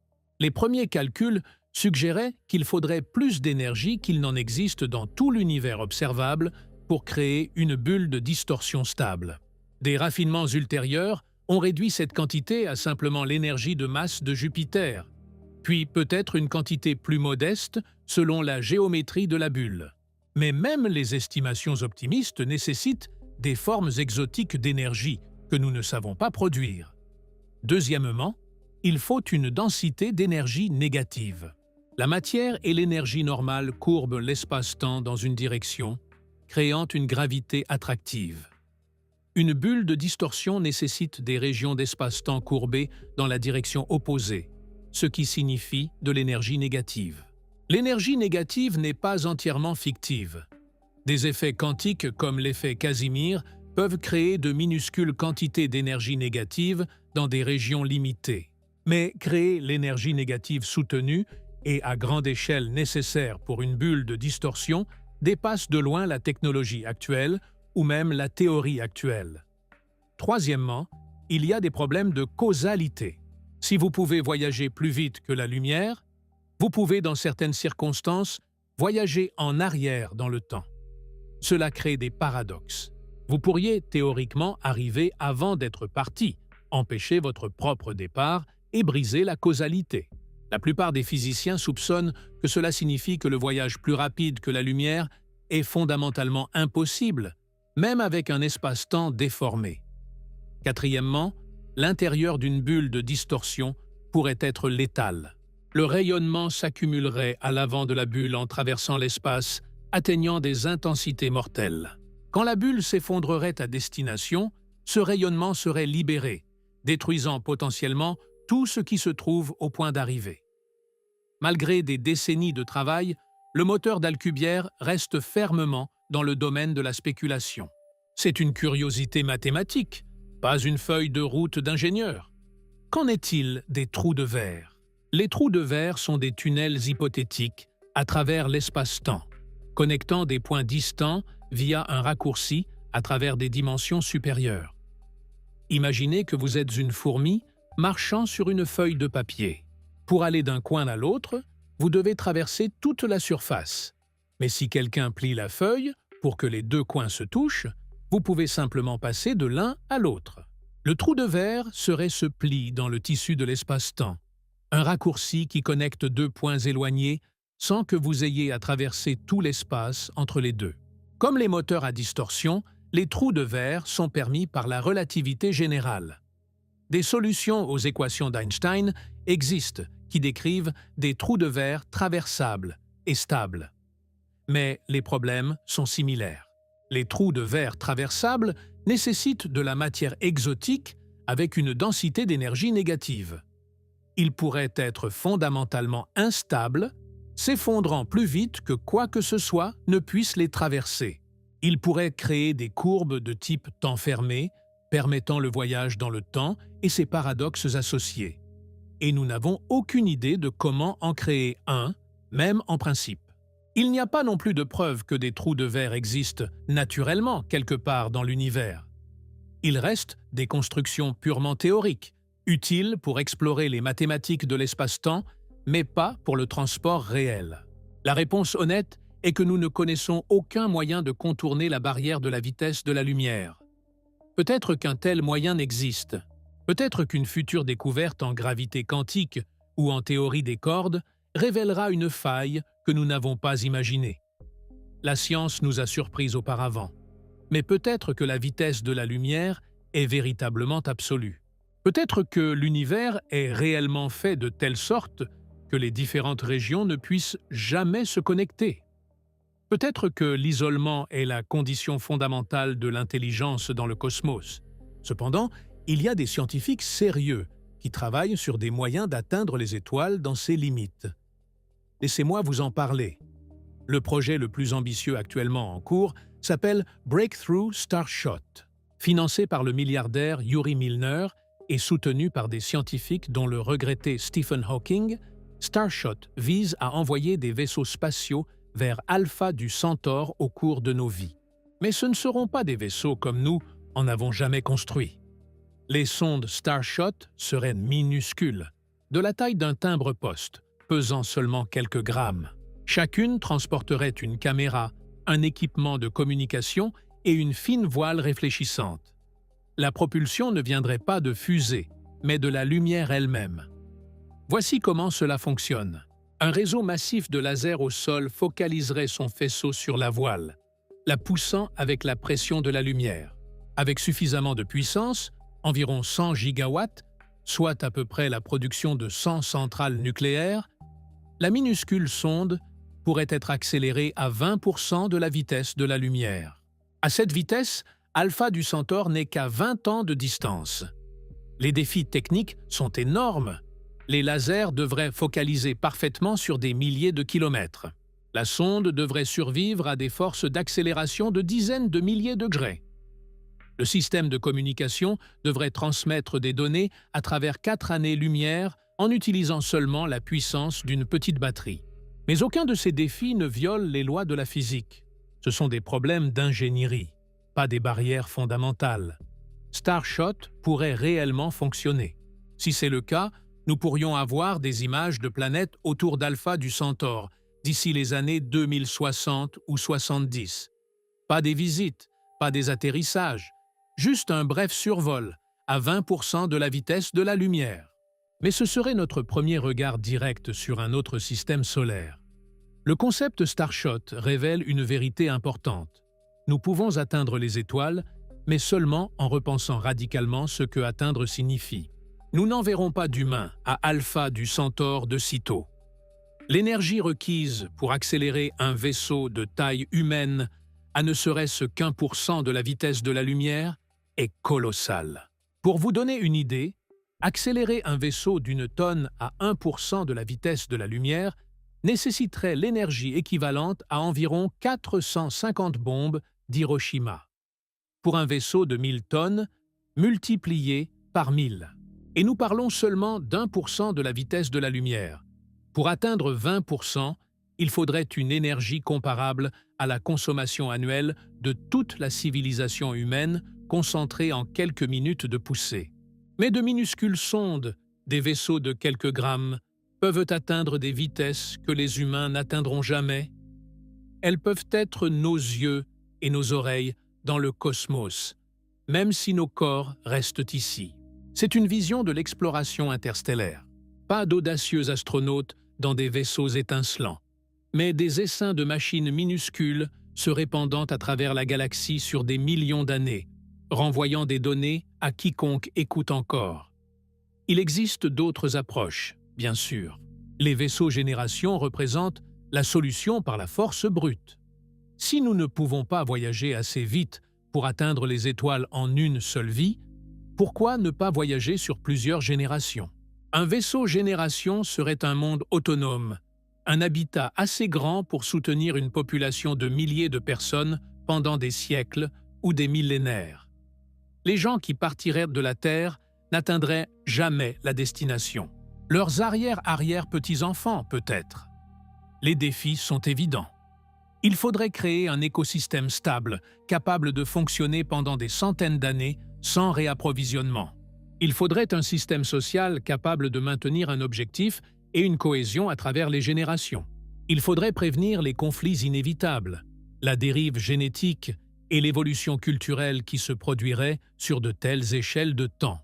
Les premiers calculs suggéraient qu'il faudrait plus d'énergie qu'il n'en existe dans tout l'univers observable pour créer une bulle de distorsion stable. Des raffinements ultérieurs ont réduit cette quantité à simplement l'énergie de masse de Jupiter, puis peut-être une quantité plus modeste selon la géométrie de la bulle. Mais même les estimations optimistes nécessitent des formes exotiques d'énergie que nous ne savons pas produire. Deuxièmement, il faut une densité d'énergie négative. La matière et l'énergie normale courbent l'espace-temps dans une direction, créant une gravité attractive. Une bulle de distorsion nécessite des régions d'espace-temps courbées dans la direction opposée, ce qui signifie de l'énergie négative. L'énergie négative n'est pas entièrement fictive. Des effets quantiques comme l'effet Casimir peuvent créer de minuscules quantités d'énergie négative dans des régions limitées. Mais créer l'énergie négative soutenue et à grande échelle nécessaire pour une bulle de distorsion dépasse de loin la technologie actuelle ou même la théorie actuelle. Troisièmement, il y a des problèmes de causalité. Si vous pouvez voyager plus vite que la lumière, vous pouvez dans certaines circonstances voyager en arrière dans le temps. Cela crée des paradoxes. Vous pourriez théoriquement arriver avant d'être parti, empêcher votre propre départ et briser la causalité. La plupart des physiciens soupçonnent que cela signifie que le voyage plus rapide que la lumière est fondamentalement impossible, même avec un espace-temps déformé. Quatrièmement, l'intérieur d'une bulle de distorsion pourrait être létal. Le rayonnement s'accumulerait à l'avant de la bulle en traversant l'espace, atteignant des intensités mortelles. Quand la bulle s'effondrerait à destination, ce rayonnement serait libéré, détruisant potentiellement tout ce qui se trouve au point d'arrivée. Malgré des décennies de travail, le moteur d'Alcubierre reste fermement dans le domaine de la spéculation. C'est une curiosité mathématique, pas une feuille de route d'ingénieur. Qu'en est-il des trous de verre? Les trous de verre sont des tunnels hypothétiques à travers l'espace-temps, connectant des points distants via un raccourci à travers des dimensions supérieures. Imaginez que vous êtes une fourmi marchant sur une feuille de papier. Pour aller d'un coin à l'autre, vous devez traverser toute la surface. Mais si quelqu'un plie la feuille pour que les deux coins se touchent, vous pouvez simplement passer de l'un à l'autre. Le trou de verre serait ce pli dans le tissu de l'espace-temps, un raccourci qui connecte deux points éloignés sans que vous ayez à traverser tout l'espace entre les deux. Comme les moteurs à distorsion, les trous de verre sont permis par la relativité générale. Des solutions aux équations d'Einstein existent qui décrivent des trous de verre traversables et stables. Mais les problèmes sont similaires. Les trous de verre traversables nécessitent de la matière exotique avec une densité d'énergie négative. Il pourrait être fondamentalement instable, s'effondrant plus vite que quoi que ce soit ne puisse les traverser. Il pourrait créer des courbes de type temps fermé, permettant le voyage dans le temps et ses paradoxes associés. Et nous n'avons aucune idée de comment en créer un, même en principe. Il n'y a pas non plus de preuve que des trous de verre existent naturellement quelque part dans l'univers. Il reste des constructions purement théoriques, utiles pour explorer les mathématiques de l'espace-temps, mais pas pour le transport réel. La réponse honnête est que nous ne connaissons aucun moyen de contourner la barrière de la vitesse de la lumière. Peut-être qu'un tel moyen n'existe. Peut-être qu'une future découverte en gravité quantique ou en théorie des cordes révélera une faille que nous n'avons pas imaginée. La science nous a surpris auparavant. Mais peut-être que la vitesse de la lumière est véritablement absolue. Peut-être que l'univers est réellement fait de telle sorte que les différentes régions ne puissent jamais se connecter. Peut-être que l'isolement est la condition fondamentale de l'intelligence dans le cosmos. Cependant, il y a des scientifiques sérieux qui travaillent sur des moyens d'atteindre les étoiles dans ces limites. Laissez-moi vous en parler. Le projet le plus ambitieux actuellement en cours s'appelle Breakthrough Starshot. Financé par le milliardaire Yuri Milner et soutenu par des scientifiques dont le regretté Stephen Hawking, Starshot vise à envoyer des vaisseaux spatiaux vers Alpha du Centaure au cours de nos vies. Mais ce ne seront pas des vaisseaux comme nous en avons jamais construit. Les sondes Starshot seraient minuscules, de la taille d'un timbre-poste, pesant seulement quelques grammes. Chacune transporterait une caméra, un équipement de communication et une fine voile réfléchissante. La propulsion ne viendrait pas de fusées, mais de la lumière elle-même. Voici comment cela fonctionne. Un réseau massif de lasers au sol focaliserait son faisceau sur la voile, la poussant avec la pression de la lumière. Avec suffisamment de puissance, environ 100 gigawatts, soit à peu près la production de 100 centrales nucléaires, la minuscule sonde pourrait être accélérée à 20% de la vitesse de la lumière. À cette vitesse, Alpha du Centaure n'est qu'à 20 ans de distance. Les défis techniques sont énormes. Les lasers devraient focaliser parfaitement sur des milliers de kilomètres. La sonde devrait survivre à des forces d'accélération de dizaines de milliers de degrés. Le système de communication devrait transmettre des données à travers 4 années-lumière en utilisant seulement la puissance d'une petite batterie. Mais aucun de ces défis ne viole les lois de la physique. Ce sont des problèmes d'ingénierie, pas des barrières fondamentales. Starshot pourrait réellement fonctionner. Si c'est le cas, nous pourrions avoir des images de planètes autour d'Alpha du Centaure d'ici les années 2060 ou 70. Pas des visites, pas des atterrissages, juste un bref survol à 20% de la vitesse de la lumière. Mais ce serait notre premier regard direct sur un autre système solaire. Le concept Starshot révèle une vérité importante. Nous pouvons atteindre les étoiles, mais seulement en repensant radicalement ce que atteindre signifie. Nous n'enverrons pas d'humains à Alpha du Centaure de sitôt. L'énergie requise pour accélérer un vaisseau de taille humaine à ne serait-ce qu'1% de la vitesse de la lumière est colossale. Pour vous donner une idée, accélérer un vaisseau d'une tonne à 1% de la vitesse de la lumière nécessiterait l'énergie équivalente à environ 450 bombes d'Hiroshima. Pour un vaisseau de 1000 tonnes, multiplié par 1000. Et nous parlons seulement d'1% de la vitesse de la lumière. Pour atteindre 20%, il faudrait une énergie comparable à la consommation annuelle de toute la civilisation humaine concentrée en quelques minutes de poussée. Mais de minuscules sondes, des vaisseaux de quelques grammes, peuvent atteindre des vitesses que les humains n'atteindront jamais. Elles peuvent être nos yeux et nos oreilles dans le cosmos, même si nos corps restent ici. C'est une vision de l'exploration interstellaire. Pas d'audacieux astronautes dans des vaisseaux étincelants, mais des essaims de machines minuscules se répandant à travers la galaxie sur des millions d'années, renvoyant des données à quiconque écoute encore. Il existe d'autres approches, bien sûr. Les vaisseaux génération représentent la solution par la force brute. Si nous ne pouvons pas voyager assez vite pour atteindre les étoiles en une seule vie, pourquoi ne pas voyager sur plusieurs générations? Un vaisseau génération serait un monde autonome, un habitat assez grand pour soutenir une population de milliers de personnes pendant des siècles ou des millénaires. Les gens qui partiraient de la Terre n'atteindraient jamais la destination. Leurs arrière-arrière-petits-enfants, peut-être. Les défis sont évidents. Il faudrait créer un écosystème stable, capable de fonctionner pendant des centaines d'années sans réapprovisionnement. Il faudrait un système social capable de maintenir un objectif et une cohésion à travers les générations. Il faudrait prévenir les conflits inévitables, la dérive génétique et l'évolution culturelle qui se produiraient sur de telles échelles de temps.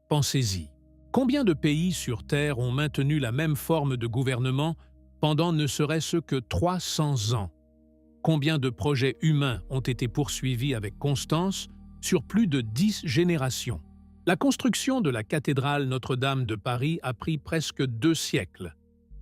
Pensez-y. Combien de pays sur Terre ont maintenu la même forme de gouvernement pendant ne serait-ce que 300 ans? Combien de projets humains ont été poursuivis avec constance sur plus de 10 générations? La construction de la cathédrale Notre-Dame de Paris a pris presque 2 siècles.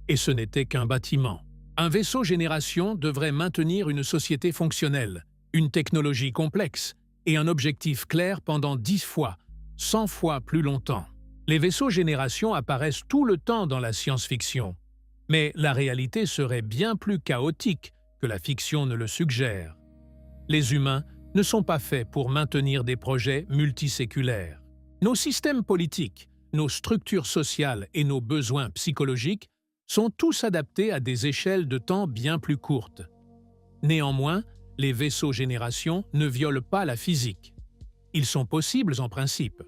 Et ce n'était qu'un bâtiment. Un vaisseau génération devrait maintenir une société fonctionnelle, une technologie complexe et un objectif clair pendant 10 fois, 100 fois plus longtemps. Les vaisseaux génération apparaissent tout le temps dans la science-fiction. Mais la réalité serait bien plus chaotique que la fiction ne le suggère. Les humains ne sont pas faits pour maintenir des projets multiséculaires. Nos systèmes politiques, nos structures sociales et nos besoins psychologiques sont tous adaptés à des échelles de temps bien plus courtes. Néanmoins, les vaisseaux génération ne violent pas la physique. Ils sont possibles en principe.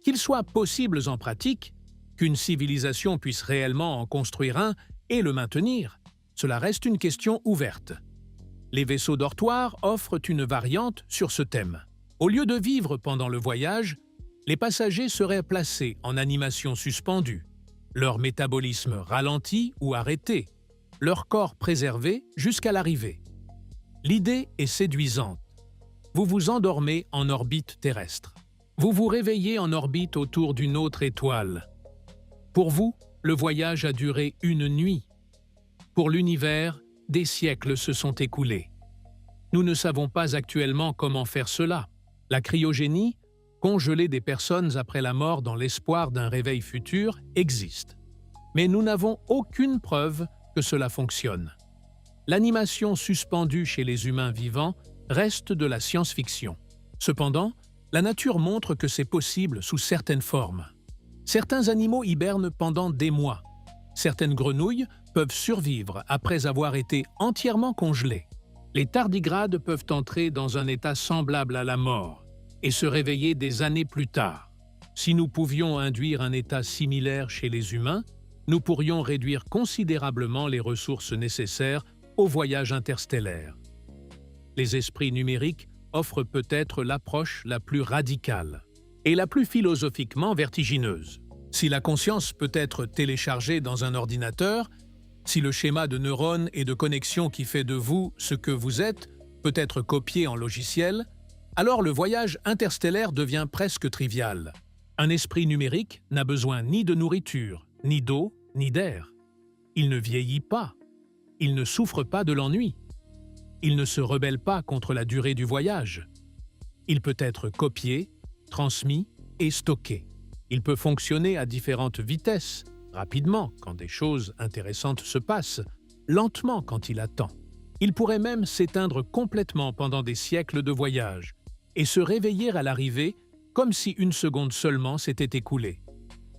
Qu'ils soient possibles en pratique, qu'une civilisation puisse réellement en construire un et le maintenir, cela reste une question ouverte. Les vaisseaux dortoirs offrent une variante sur ce thème. Au lieu de vivre pendant le voyage, les passagers seraient placés en animation suspendue, leur métabolisme ralenti ou arrêté, leur corps préservé jusqu'à l'arrivée. L'idée est séduisante. Vous vous endormez en orbite terrestre. Vous vous réveillez en orbite autour d'une autre étoile. Pour vous, le voyage a duré une nuit. Pour l'univers, des siècles se sont écoulés. Nous ne savons pas actuellement comment faire cela. La cryogénie, congeler des personnes après la mort dans l'espoir d'un réveil futur, existe. Mais nous n'avons aucune preuve que cela fonctionne. L'animation suspendue chez les humains vivants reste de la science-fiction. Cependant, la nature montre que c'est possible sous certaines formes. Certains animaux hibernent pendant des mois. Certaines grenouilles peuvent survivre après avoir été entièrement congelées. Les tardigrades peuvent entrer dans un état semblable à la mort et se réveiller des années plus tard. Si nous pouvions induire un état similaire chez les humains, nous pourrions réduire considérablement les ressources nécessaires au voyage interstellaire. Les esprits numériques offrent peut-être l'approche la plus radicale et la plus philosophiquement vertigineuse. Si la conscience peut être téléchargée dans un ordinateur, si le schéma de neurones et de connexion qui fait de vous ce que vous êtes peut être copié en logiciel, alors le voyage interstellaire devient presque trivial. Un esprit numérique n'a besoin ni de nourriture, ni d'eau, ni d'air. Il ne vieillit pas. Il ne souffre pas de l'ennui. Il ne se rebelle pas contre la durée du voyage. Il peut être copié, transmis et stocké. Il peut fonctionner à différentes vitesses, rapidement quand des choses intéressantes se passent, lentement quand il attend. Il pourrait même s'éteindre complètement pendant des siècles de voyage et se réveiller à l'arrivée comme si une seconde seulement s'était écoulée.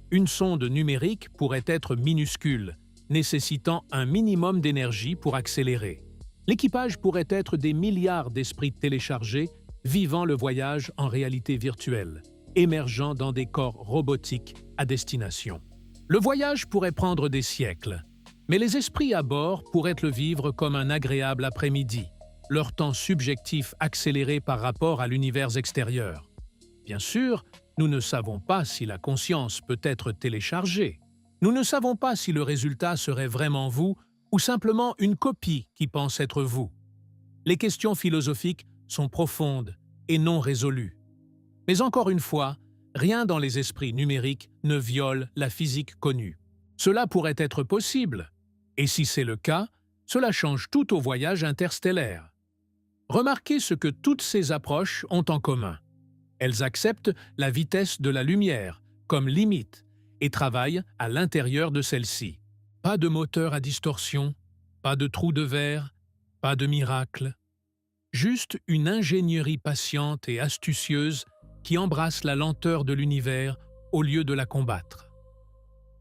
Une sonde numérique pourrait être minuscule, nécessitant un minimum d'énergie pour accélérer. L'équipage pourrait être des milliards d'esprits téléchargés vivant le voyage en réalité virtuelle, émergeant dans des corps robotiques à destination. Le voyage pourrait prendre des siècles, mais les esprits à bord pourraient le vivre comme un agréable après-midi, leur temps subjectif accéléré par rapport à l'univers extérieur. Bien sûr, nous ne savons pas si la conscience peut être téléchargée. Nous ne savons pas si le résultat serait vraiment vous ou simplement une copie qui pense être vous. Les questions philosophiques sont profondes et non résolues. Mais encore une fois, rien dans les esprits numériques ne viole la physique connue. Cela pourrait être possible, et si c'est le cas, cela change tout au voyage interstellaire. Remarquez ce que toutes ces approches ont en commun. Elles acceptent la vitesse de la lumière comme limite et travaille à l'intérieur de celle-ci. Pas de moteur à distorsion, pas de trou de verre, pas de miracle. Juste une ingénierie patiente et astucieuse qui embrasse la lenteur de l'univers au lieu de la combattre.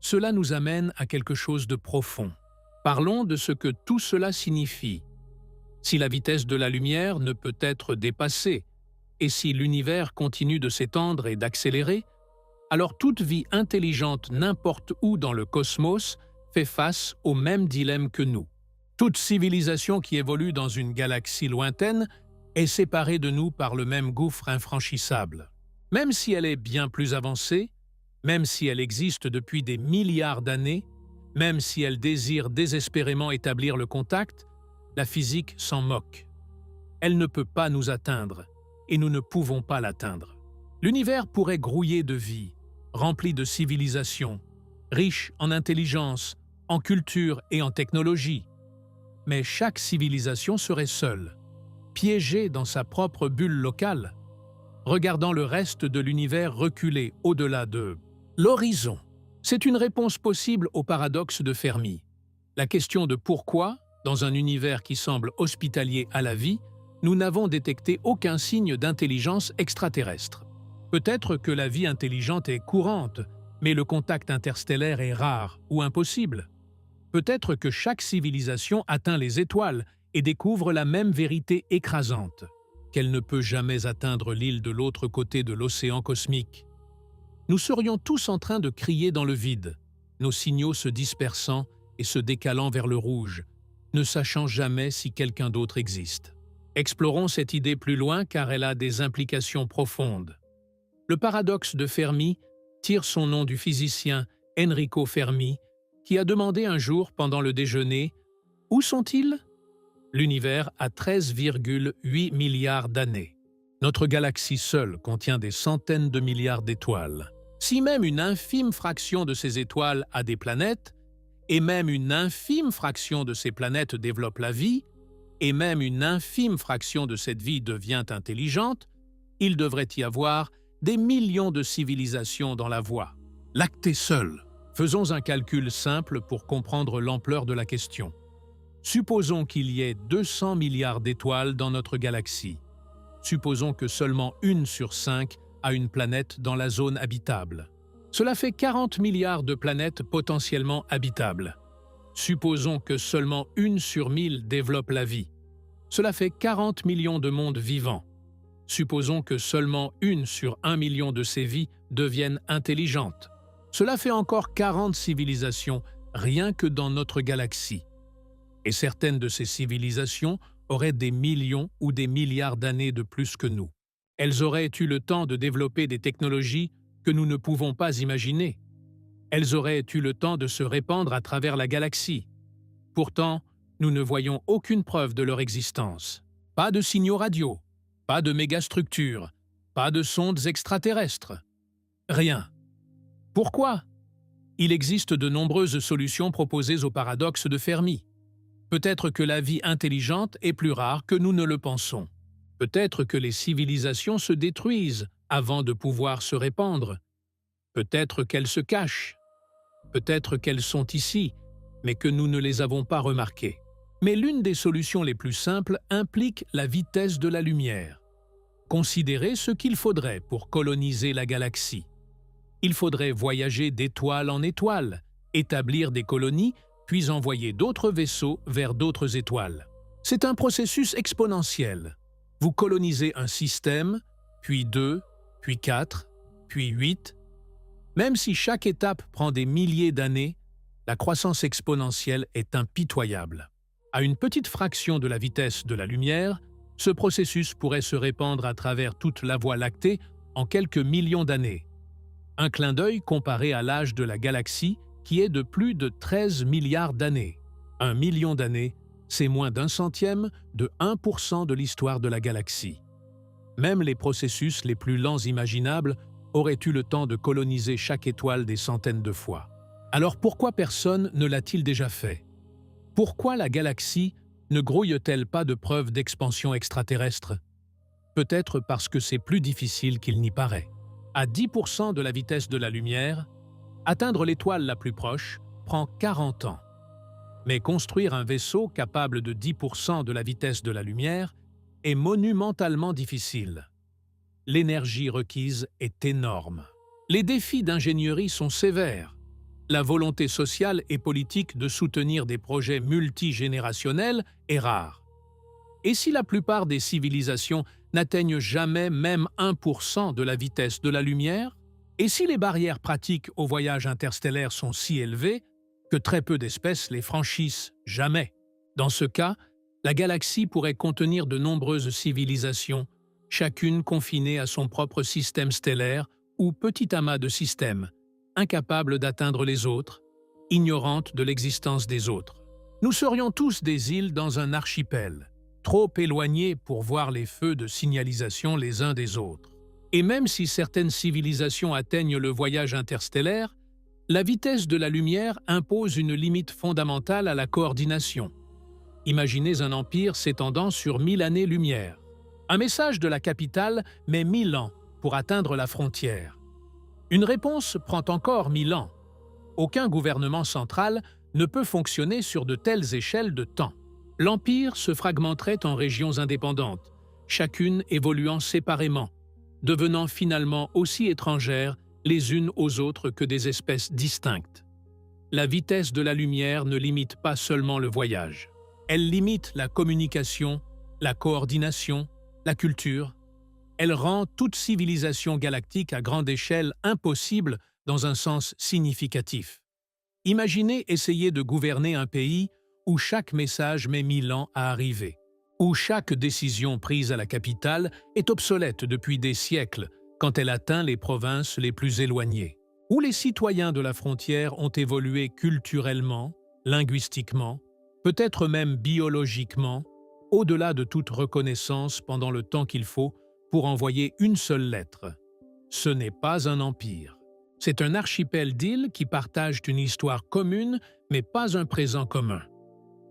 Cela nous amène à quelque chose de profond. Parlons de ce que tout cela signifie. Si la vitesse de la lumière ne peut être dépassée, et si l'univers continue de s'étendre et d'accélérer, alors toute vie intelligente n'importe où dans le cosmos fait face au même dilemme que nous. Toute civilisation qui évolue dans une galaxie lointaine est séparée de nous par le même gouffre infranchissable. Même si elle est bien plus avancée, même si elle existe depuis des milliards d'années, même si elle désire désespérément établir le contact, la physique s'en moque. Elle ne peut pas nous atteindre, et nous ne pouvons pas l'atteindre. L'univers pourrait grouiller de vie, rempli de civilisations, riche en intelligence, en culture et en technologie. Mais chaque civilisation serait seule, piégée dans sa propre bulle locale, regardant le reste de l'univers reculer au-delà de l'horizon. C'est une réponse possible au paradoxe de Fermi. La question de pourquoi, dans un univers qui semble hospitalier à la vie, nous n'avons détecté aucun signe d'intelligence extraterrestre. Peut-être que la vie intelligente est courante, mais le contact interstellaire est rare ou impossible. Peut-être que chaque civilisation atteint les étoiles et découvre la même vérité écrasante, qu'elle ne peut jamais atteindre l'île de l'autre côté de l'océan cosmique. Nous serions tous en train de crier dans le vide, nos signaux se dispersant et se décalant vers le rouge, ne sachant jamais si quelqu'un d'autre existe. Explorons cette idée plus loin car elle a des implications profondes. Le paradoxe de Fermi tire son nom du physicien Enrico Fermi, qui a demandé un jour pendant le déjeuner « Où sont-ils » L'univers a 13,8 milliards d'années. Notre galaxie seule contient des centaines de milliards d'étoiles. Si même une infime fraction de ces étoiles a des planètes, et même une infime fraction de ces planètes développe la vie, et même une infime fraction de cette vie devient intelligente, il devrait y avoir des millions de civilisations dans la Voie lactée seule. Faisons un calcul simple pour comprendre l'ampleur de la question. Supposons qu'il y ait 200 milliards d'étoiles dans notre galaxie. Supposons que seulement 1 sur 5 a une planète dans la zone habitable. Cela fait 40 milliards de planètes potentiellement habitables. Supposons que seulement 1 sur 1000 développe la vie. Cela fait 40 millions de mondes vivants. Supposons que seulement 1 sur 1 million de ces vies deviennent intelligentes. Cela fait encore 40 civilisations, rien que dans notre galaxie. Et certaines de ces civilisations auraient des millions ou des milliards d'années de plus que nous. Elles auraient eu le temps de développer des technologies que nous ne pouvons pas imaginer. Elles auraient eu le temps de se répandre à travers la galaxie. Pourtant, nous ne voyons aucune preuve de leur existence. Pas de signaux radio, pas de mégastructures, pas de sondes extraterrestres. Rien. Pourquoi? Il existe de nombreuses solutions proposées au paradoxe de Fermi. Peut-être que la vie intelligente est plus rare que nous ne le pensons. Peut-être que les civilisations se détruisent avant de pouvoir se répandre. Peut-être qu'elles se cachent. Peut-être qu'elles sont ici, mais que nous ne les avons pas remarquées. Mais l'une des solutions les plus simples implique la vitesse de la lumière. Considérez ce qu'il faudrait pour coloniser la galaxie. Il faudrait voyager d'étoile en étoile, établir des colonies, puis envoyer d'autres vaisseaux vers d'autres étoiles. C'est un processus exponentiel. Vous colonisez un système, puis 2, puis 4, puis 8. Même si chaque étape prend des milliers d'années, la croissance exponentielle est impitoyable. À une petite fraction de la vitesse de la lumière, ce processus pourrait se répandre à travers toute la Voie lactée en quelques millions d'années. Un clin d'œil comparé à l'âge de la galaxie qui est de plus de 13 milliards d'années. 1 million d'années, c'est moins d'un centième de 1% de l'histoire de la galaxie. Même les processus les plus lents imaginables auraient eu le temps de coloniser chaque étoile des centaines de fois. Alors pourquoi personne ne l'a-t-il déjà fait? Pourquoi la galaxie ne grouille-t-elle pas de preuves d'expansion extraterrestre? Peut-être parce que c'est plus difficile qu'il n'y paraît. À 10% de la vitesse de la lumière, Atteindre l'étoile la plus proche prend 40 ans. Mais construire un vaisseau capable de 10% de la vitesse de la lumière est monumentalement difficile. L'énergie requise est énorme. Les défis d'ingénierie sont sévères. La volonté sociale et politique de soutenir des projets multigénérationnels est rare. Et si la plupart des civilisations n'atteignent jamais même 1% de la vitesse de la lumière? Et si les barrières pratiques au voyage interstellaire sont si élevées que très peu d'espèces les franchissent jamais? Dans ce cas, la galaxie pourrait contenir de nombreuses civilisations, chacune confinée à son propre système stellaire ou petit amas de systèmes, incapables d'atteindre les autres, ignorantes de l'existence des autres. Nous serions tous des îles dans un archipel, trop éloignés pour voir les feux de signalisation les uns des autres. Et même si certaines civilisations atteignent le voyage interstellaire, la vitesse de la lumière impose une limite fondamentale à la coordination. Imaginez un empire s'étendant sur 1000 années-lumière. Un message de la capitale met 1000 ans pour atteindre la frontière. Une réponse prend encore 1000 ans. Aucun gouvernement central ne peut fonctionner sur de telles échelles de temps. L'empire se fragmenterait en régions indépendantes, chacune évoluant séparément, devenant finalement aussi étrangères les unes aux autres que des espèces distinctes. La vitesse de la lumière ne limite pas seulement le voyage. Elle limite la communication, la coordination, la culture. Elle rend toute civilisation galactique à grande échelle impossible dans un sens significatif. Imaginez essayer de gouverner un pays où chaque message met 1000 ans à arriver, où chaque décision prise à la capitale est obsolète depuis des siècles quand elle atteint les provinces les plus éloignées, où les citoyens de la frontière ont évolué culturellement, linguistiquement, peut-être même biologiquement, au-delà de toute reconnaissance pendant le temps qu'il faut pour envoyer une seule lettre. Ce n'est pas un empire. C'est un archipel d'îles qui partagent une histoire commune, mais pas un présent commun.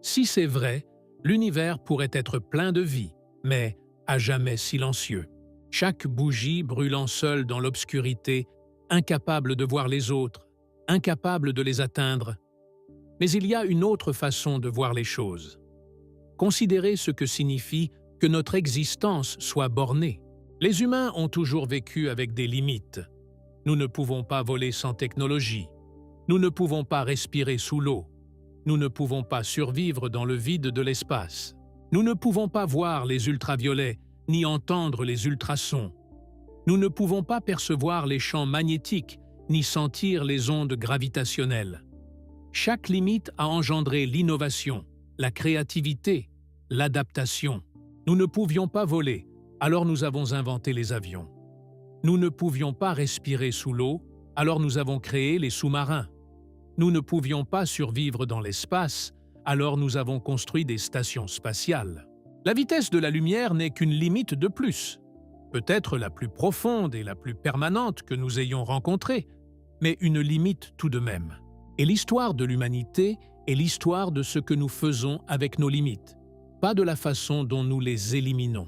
Si c'est vrai, l'univers pourrait être plein de vie, mais à jamais silencieux. Chaque bougie brûlant seule dans l'obscurité, incapable de voir les autres, incapable de les atteindre. Mais il y a une autre façon de voir les choses. Considérez ce que signifie que notre existence soit bornée. Les humains ont toujours vécu avec des limites. Nous ne pouvons pas voler sans technologie. Nous ne pouvons pas respirer sous l'eau. Nous ne pouvons pas survivre dans le vide de l'espace. Nous ne pouvons pas voir les ultraviolets ni entendre les ultrasons. Nous ne pouvons pas percevoir les champs magnétiques ni sentir les ondes gravitationnelles. Chaque limite a engendré l'innovation, la créativité, l'adaptation. Nous ne pouvions pas voler, alors nous avons inventé les avions. Nous ne pouvions pas respirer sous l'eau, alors nous avons créé les sous-marins. Nous ne pouvions pas survivre dans l'espace, alors nous avons construit des stations spatiales. La vitesse de la lumière n'est qu'une limite de plus, peut-être la plus profonde et la plus permanente que nous ayons rencontrée, mais une limite tout de même. Et l'histoire de l'humanité est l'histoire de ce que nous faisons avec nos limites, pas de la façon dont nous les éliminons.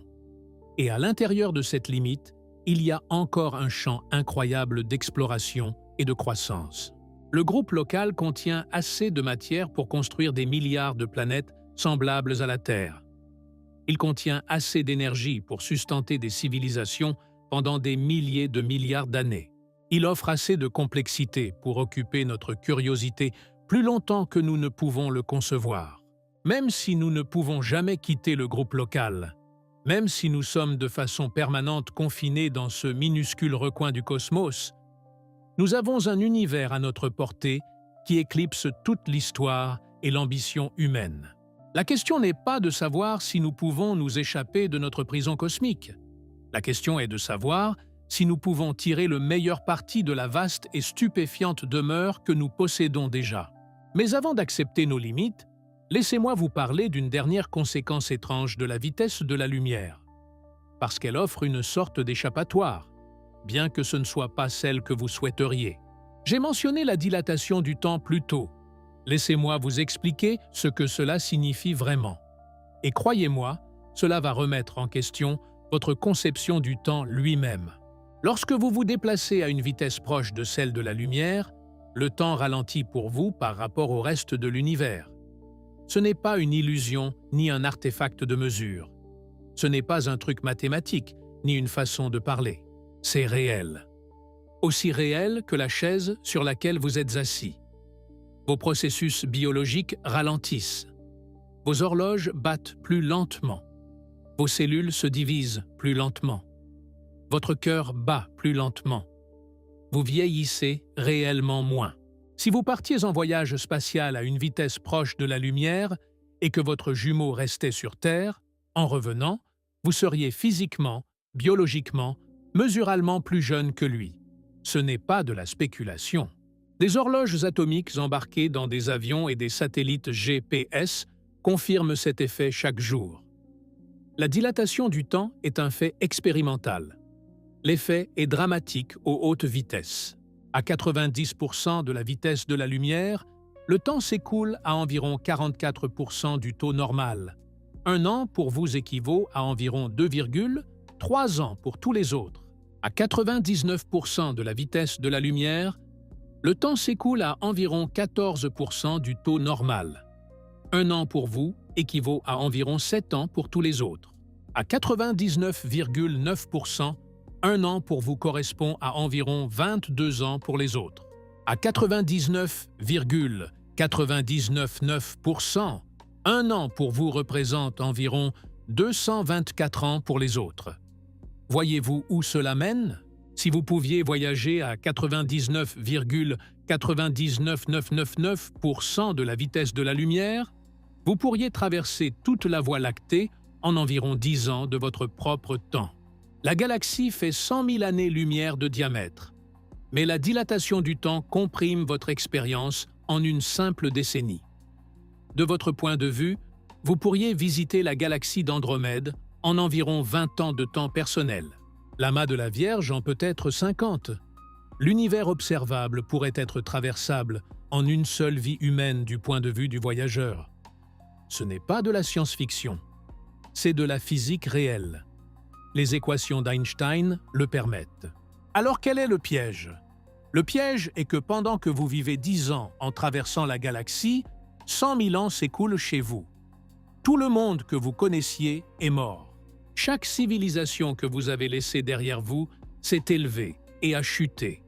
Et à l'intérieur de cette limite, il y a encore un champ incroyable d'exploration et de croissance. Le groupe local contient assez de matière pour construire des milliards de planètes semblables à la Terre. Il contient assez d'énergie pour sustenter des civilisations pendant des milliers de milliards d'années. Il offre assez de complexité pour occuper notre curiosité plus longtemps que nous ne pouvons le concevoir. Même si nous ne pouvons jamais quitter le groupe local, même si nous sommes de façon permanente confinés dans ce minuscule recoin du cosmos, nous avons un univers à notre portée qui éclipse toute l'histoire et l'ambition humaine. La question n'est pas de savoir si nous pouvons nous échapper de notre prison cosmique. La question est de savoir si nous pouvons tirer le meilleur parti de la vaste et stupéfiante demeure que nous possédons déjà. Mais avant d'accepter nos limites, laissez-moi vous parler d'une dernière conséquence étrange de la vitesse de la lumière. Parce qu'elle offre une sorte d'échappatoire, bien que ce ne soit pas celle que vous souhaiteriez. J'ai mentionné la dilatation du temps plus tôt. Laissez-moi vous expliquer ce que cela signifie vraiment. Et croyez-moi, cela va remettre en question votre conception du temps lui-même. Lorsque vous vous déplacez à une vitesse proche de celle de la lumière, le temps ralentit pour vous par rapport au reste de l'univers. Ce n'est pas une illusion ni un artefact de mesure. Ce n'est pas un truc mathématique ni une façon de parler. C'est réel. Aussi réel que la chaise sur laquelle vous êtes assis. Vos processus biologiques ralentissent. Vos horloges battent plus lentement. Vos cellules se divisent plus lentement. Votre cœur bat plus lentement. Vous vieillissez réellement moins. Si vous partiez en voyage spatial à une vitesse proche de la lumière et que votre jumeau restait sur Terre, en revenant, vous seriez physiquement, biologiquement, mesuralement plus jeune que lui. Ce n'est pas de la spéculation. Des horloges atomiques embarquées dans des avions et des satellites GPS confirment cet effet chaque jour. La dilatation du temps est un fait expérimental. L'effet est dramatique aux hautes vitesses. À 90% de la vitesse de la lumière, le temps s'écoule à environ 44% du taux normal. Un an pour vous équivaut à environ 2,3 ans pour tous les autres. À 99% de la vitesse de la lumière, le temps s'écoule à environ 14% du taux normal. Un an pour vous équivaut à environ 7 ans pour tous les autres. À 99,9%, un an pour vous correspond à environ 22 ans pour les autres. À 99,999%, un an pour vous représente environ 224 ans pour les autres. Voyez-vous où cela mène? Si vous pouviez voyager à 99,99999% de la vitesse de la lumière, vous pourriez traverser toute la Voie lactée en environ 10 ans de votre propre temps. La galaxie fait 100 000 années-lumière de diamètre, mais la dilatation du temps comprime votre expérience en une simple décennie. De votre point de vue, vous pourriez visiter la galaxie d'Andromède en environ 20 ans de temps personnel. L'amas de la Vierge en peut être 50. L'univers observable pourrait être traversable en une seule vie humaine du point de vue du voyageur. Ce n'est pas de la science-fiction, c'est de la physique réelle. Les équations d'Einstein le permettent. Alors quel est le piège? Le piège est que pendant que vous vivez 10 ans en traversant la galaxie, 100 000 ans s'écoulent chez vous. Tout le monde que vous connaissiez est mort. Chaque civilisation que vous avez laissée derrière vous s'est élevée et a chuté.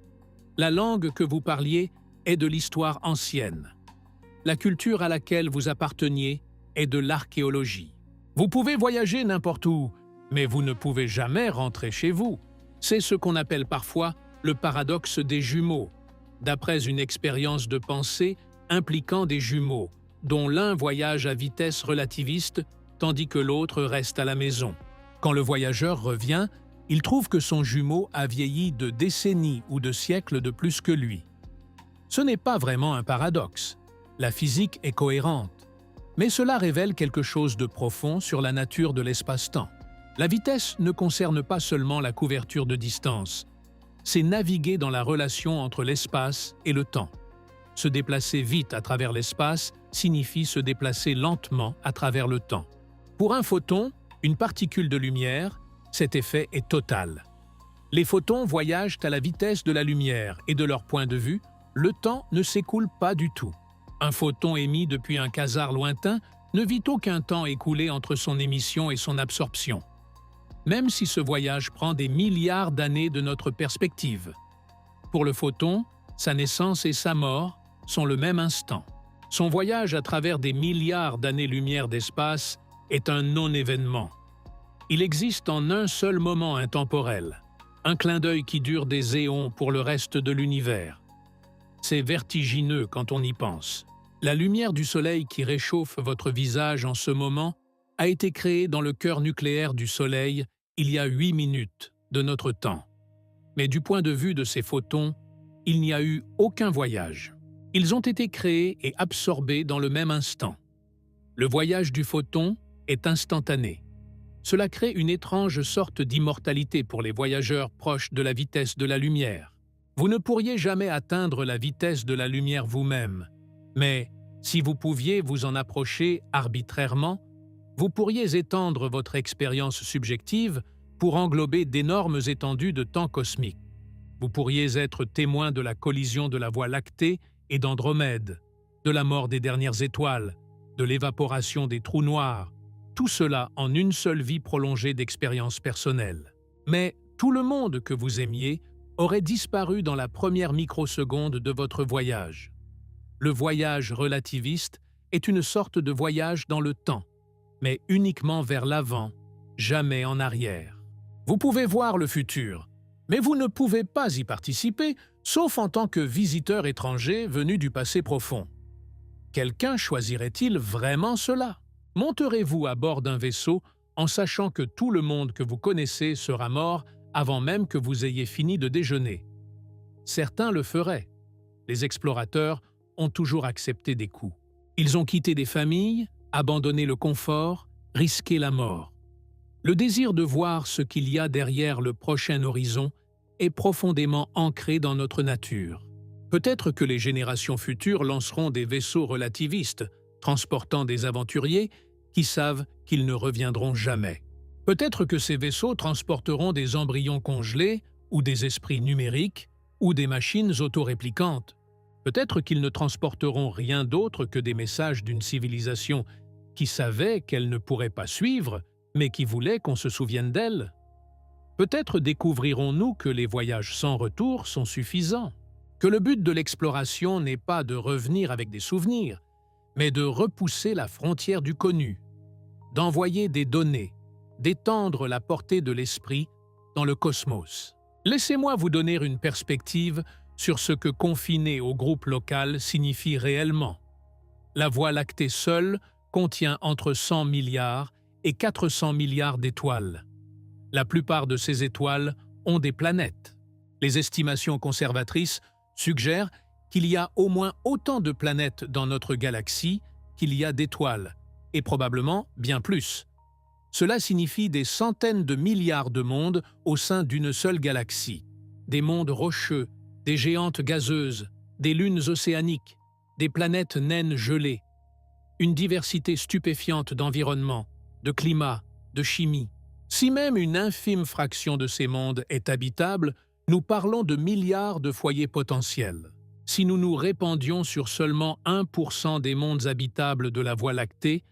La langue que vous parliez est de l'histoire ancienne. La culture à laquelle vous apparteniez est de l'archéologie. Vous pouvez voyager n'importe où, mais vous ne pouvez jamais rentrer chez vous. C'est ce qu'on appelle parfois le paradoxe des jumeaux, d'après une expérience de pensée impliquant des jumeaux, dont l'un voyage à vitesse relativiste tandis que l'autre reste à la maison. Quand le voyageur revient, il trouve que son jumeau a vieilli de décennies ou de siècles de plus que lui. Ce n'est pas vraiment un paradoxe. La physique est cohérente. Mais cela révèle quelque chose de profond sur la nature de l'espace-temps. La vitesse ne concerne pas seulement la couverture de distance. C'est naviguer dans la relation entre l'espace et le temps. Se déplacer vite à travers l'espace signifie se déplacer lentement à travers le temps. Pour un photon, une particule de lumière, cet effet est total. Les photons voyagent à la vitesse de la lumière et de leur point de vue, le temps ne s'écoule pas du tout. Un photon émis depuis un quasar lointain ne vit aucun temps écoulé entre son émission et son absorption, même si ce voyage prend des milliards d'années de notre perspective. Pour le photon, sa naissance et sa mort sont le même instant. Son voyage à travers des milliards d'années-lumière d'espace est un non-événement. Il existe en un seul moment intemporel, un clin d'œil qui dure des éons pour le reste de l'univers. C'est vertigineux quand on y pense. La lumière du Soleil qui réchauffe votre visage en ce moment a été créée dans le cœur nucléaire du Soleil il y a 8 minutes de notre temps. Mais du point de vue de ces photons, il n'y a eu aucun voyage. Ils ont été créés et absorbés dans le même instant. Le voyage du photon est instantané. Cela crée une étrange sorte d'immortalité pour les voyageurs proches de la vitesse de la lumière. Vous ne pourriez jamais atteindre la vitesse de la lumière vous-même, mais si vous pouviez vous en approcher arbitrairement, vous pourriez étendre votre expérience subjective pour englober d'énormes étendues de temps cosmique. Vous pourriez être témoin de la collision de la Voie lactée et d'Andromède, de la mort des dernières étoiles, de l'évaporation des trous noirs, tout cela en une seule vie prolongée d'expériences personnelles. Mais tout le monde que vous aimiez aurait disparu dans la première microseconde de votre voyage. Le voyage relativiste est une sorte de voyage dans le temps, mais uniquement vers l'avant, jamais en arrière. Vous pouvez voir le futur, mais vous ne pouvez pas y participer, sauf en tant que visiteur étranger venu du passé profond. Quelqu'un choisirait-il vraiment cela? Monterez-vous à bord d'un vaisseau en sachant que tout le monde que vous connaissez sera mort avant même que vous ayez fini de déjeuner? Certains le feraient. Les explorateurs ont toujours accepté des coups. Ils ont quitté des familles, abandonné le confort, risqué la mort. Le désir de voir ce qu'il y a derrière le prochain horizon est profondément ancré dans notre nature. Peut-être que les générations futures lanceront des vaisseaux relativistes, transportant des aventuriers qui savent qu'ils ne reviendront jamais. Peut-être que ces vaisseaux transporteront des embryons congelés, ou des esprits numériques, ou des machines autoréplicantes. Peut-être qu'ils ne transporteront rien d'autre que des messages d'une civilisation qui savait qu'elle ne pourrait pas suivre, mais qui voulait qu'on se souvienne d'elle. Peut-être découvrirons-nous que les voyages sans retour sont suffisants, que le but de l'exploration n'est pas de revenir avec des souvenirs, mais de repousser la frontière du connu, d'envoyer des données, d'étendre la portée de l'esprit dans le cosmos. Laissez-moi vous donner une perspective sur ce que confiner au groupe local signifie réellement. La Voie lactée seule contient entre 100 milliards et 400 milliards d'étoiles. La plupart de ces étoiles ont des planètes. Les estimations conservatrices suggèrent qu'il y a au moins autant de planètes dans notre galaxie qu'il y a d'étoiles, et probablement bien plus. Cela signifie des centaines de milliards de mondes au sein d'une seule galaxie. Des mondes rocheux, des géantes gazeuses, des lunes océaniques, des planètes naines gelées. Une diversité stupéfiante d'environnements, de climat, de chimie. Si même une infime fraction de ces mondes est habitable, nous parlons de milliards de foyers potentiels. Si nous nous répandions sur seulement 1% des mondes habitables de la Voie lactée,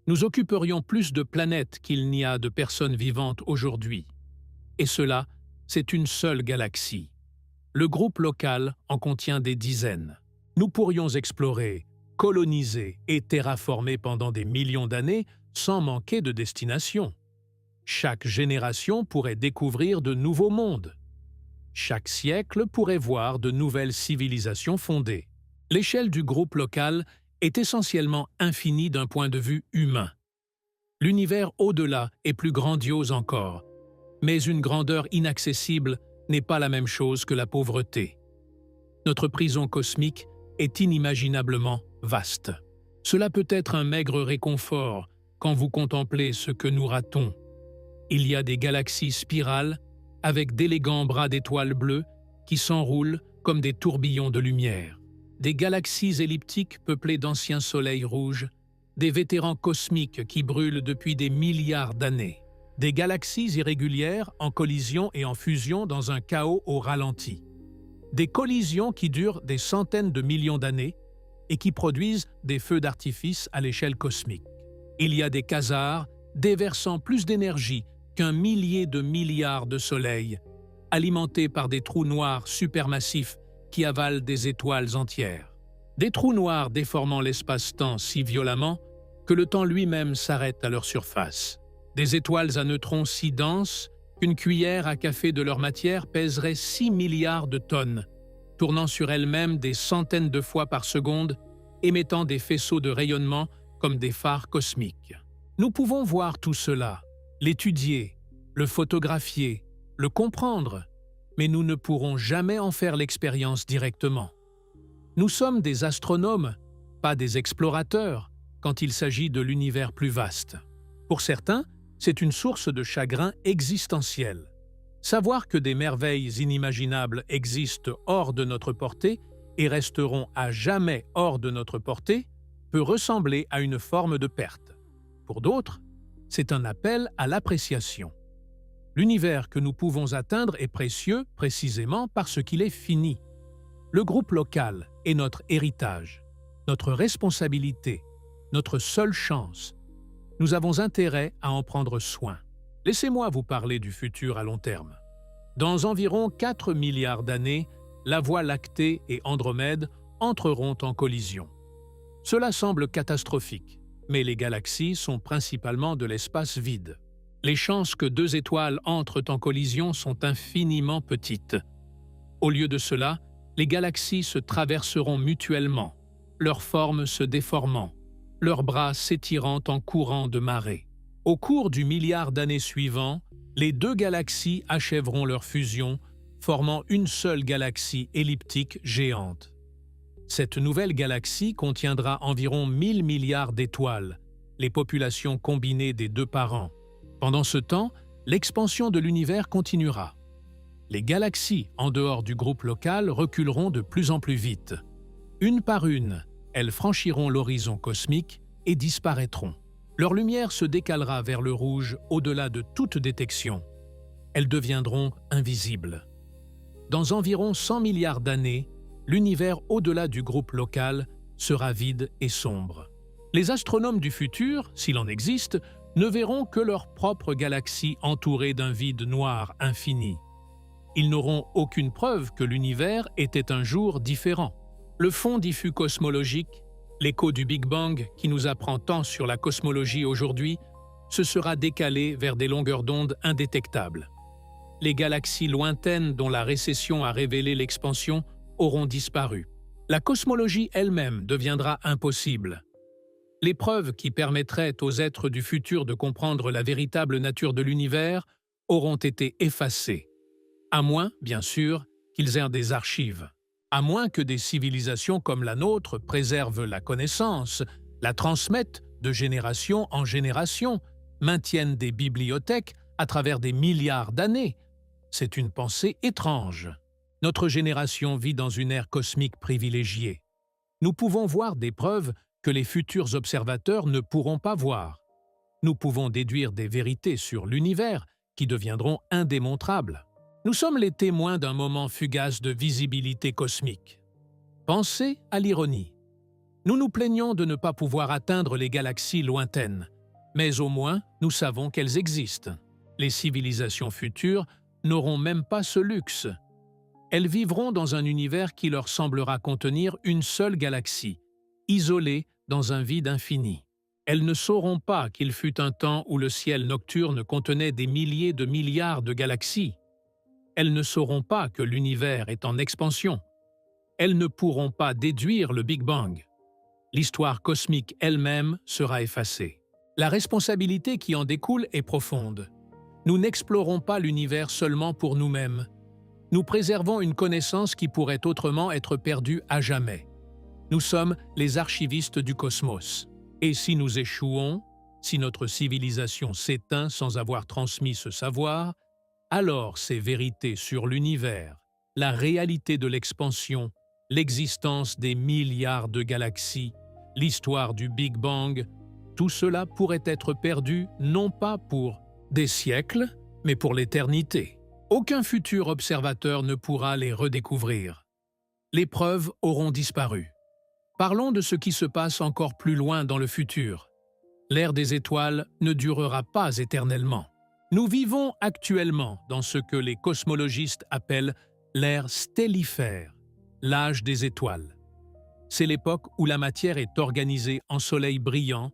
nous occuperions plus de planètes qu'il n'y a de personnes vivantes aujourd'hui. Et cela, c'est une seule galaxie. Le groupe local en contient des dizaines. Nous pourrions explorer, coloniser et terraformer pendant des millions d'années sans manquer de destination. Chaque génération pourrait découvrir de nouveaux mondes. Chaque siècle pourrait voir de nouvelles civilisations fondées. L'échelle du groupe local est essentiellement infinie d'un point de vue humain. L'univers au-delà est plus grandiose encore, mais une grandeur inaccessible n'est pas la même chose que la pauvreté. Notre prison cosmique est inimaginablement vaste. Cela peut être un maigre réconfort quand vous contemplez ce que nous ratons. Il y a des galaxies spirales avec d'élégants bras d'étoiles bleues qui s'enroulent comme des tourbillons de lumière. Des galaxies elliptiques peuplées d'anciens soleils rouges, des vétérans cosmiques qui brûlent depuis des milliards d'années. Des galaxies irrégulières en collision et en fusion dans un chaos au ralenti. Des collisions qui durent des centaines de millions d'années et qui produisent des feux d'artifice à l'échelle cosmique. Il y a des quasars déversant plus d'énergie qu'un millier de milliards de soleils, alimentés par des trous noirs supermassifs qui avalent des étoiles entières. Des trous noirs déformant l'espace-temps si violemment que le temps lui-même s'arrête à leur surface. Des étoiles à neutrons si denses qu'une cuillère à café de leur matière pèserait 6 milliards de tonnes, tournant sur elles-mêmes des centaines de fois par seconde, émettant des faisceaux de rayonnement comme des phares cosmiques. Nous pouvons voir tout cela, l'étudier, le photographier, le comprendre, mais nous ne pourrons jamais en faire l'expérience directement. Nous sommes des astronomes, pas des explorateurs, quand il s'agit de l'univers plus vaste. Pour certains, c'est une source de chagrin existentiel. Savoir que des merveilles inimaginables existent hors de notre portée et resteront à jamais hors de notre portée peut ressembler à une forme de perte. Pour d'autres, c'est un appel à l'appréciation. L'univers que nous pouvons atteindre est précieux précisément parce qu'il est fini. Le groupe local est notre héritage, notre responsabilité, notre seule chance. Nous avons intérêt à en prendre soin. Laissez-moi vous parler du futur à long terme. Dans environ 4 milliards d'années, la Voie lactée et Andromède entreront en collision. Cela semble catastrophique, mais les galaxies sont principalement de l'espace vide. Les chances que deux étoiles entrent en collision sont infiniment petites. Au lieu de cela, les galaxies se traverseront mutuellement, leurs formes se déformant, leurs bras s'étirant en courant de marée. Au cours du milliard d'années suivant, les deux galaxies achèveront leur fusion, formant une seule galaxie elliptique géante. Cette nouvelle galaxie contiendra environ 1000 milliards d'étoiles, les populations combinées des deux parents. Pendant ce temps, l'expansion de l'univers continuera. Les galaxies en dehors du groupe local reculeront de plus en plus vite. Une par une, elles franchiront l'horizon cosmique et disparaîtront. Leur lumière se décalera vers le rouge au-delà de toute détection. Elles deviendront invisibles. Dans environ 100 milliards d'années, l'univers au-delà du groupe local sera vide et sombre. Les astronomes du futur, s'il en existe, ne verront que leur propre galaxie entourée d'un vide noir infini. Ils n'auront aucune preuve que l'univers était un jour différent. Le fond diffus cosmologique, l'écho du Big Bang qui nous apprend tant sur la cosmologie aujourd'hui, se sera décalé vers des longueurs d'onde indétectables. Les galaxies lointaines dont la récession a révélé l'expansion auront disparu. La cosmologie elle-même deviendra impossible. Les preuves qui permettraient aux êtres du futur de comprendre la véritable nature de l'univers auront été effacées. À moins, bien sûr, qu'ils aient des archives. À moins que des civilisations comme la nôtre préservent la connaissance, la transmettent de génération en génération, maintiennent des bibliothèques à travers des milliards d'années. C'est une pensée étrange. Notre génération vit dans une ère cosmique privilégiée. Nous pouvons voir des preuves que les futurs observateurs ne pourront pas voir. Nous pouvons déduire des vérités sur l'univers qui deviendront indémontrables. Nous sommes les témoins d'un moment fugace de visibilité cosmique. Pensez à l'ironie. Nous nous plaignons de ne pas pouvoir atteindre les galaxies lointaines, mais au moins nous savons qu'elles existent. Les civilisations futures n'auront même pas ce luxe. Elles vivront dans un univers qui leur semblera contenir une seule galaxie, isolée dans un vide infini. Elles ne sauront pas qu'il fut un temps où le ciel nocturne contenait des milliers de milliards de galaxies. Elles ne sauront pas que l'univers est en expansion. Elles ne pourront pas déduire le Big Bang. L'histoire cosmique elle-même sera effacée. La responsabilité qui en découle est profonde. Nous n'explorons pas l'univers seulement pour nous-mêmes. Nous préservons une connaissance qui pourrait autrement être perdue à jamais. Nous sommes les archivistes du cosmos. Et si nous échouons, si notre civilisation s'éteint sans avoir transmis ce savoir, alors ces vérités sur l'univers, la réalité de l'expansion, l'existence des milliards de galaxies, l'histoire du Big Bang, tout cela pourrait être perdu non pas pour des siècles, mais pour l'éternité. Aucun futur observateur ne pourra les redécouvrir. Les preuves auront disparu. Parlons de ce qui se passe encore plus loin dans le futur. L'ère des étoiles ne durera pas éternellement. Nous vivons actuellement dans ce que les cosmologistes appellent l'ère stellifère, l'âge des étoiles. C'est l'époque où la matière est organisée en soleils brillants,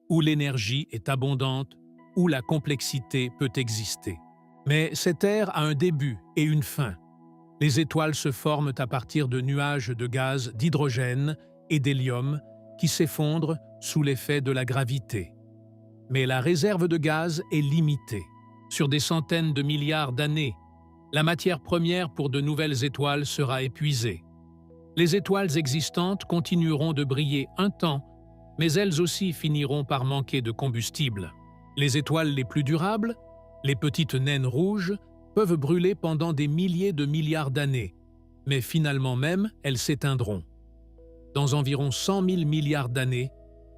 où l'énergie est abondante, où la complexité peut exister. Mais cette ère a un début et une fin. Les étoiles se forment à partir de nuages de gaz d'hydrogène et d'hélium qui s'effondrent sous l'effet de la gravité. Mais la réserve de gaz est limitée. Sur des centaines de milliards d'années, la matière première pour de nouvelles étoiles sera épuisée. Les étoiles existantes continueront de briller un temps, mais elles aussi finiront par manquer de combustible. Les étoiles les plus durables, les petites naines rouges, peuvent brûler pendant des milliers de milliards d'années, mais finalement même, elles s'éteindront. Dans environ 100 000 milliards d'années,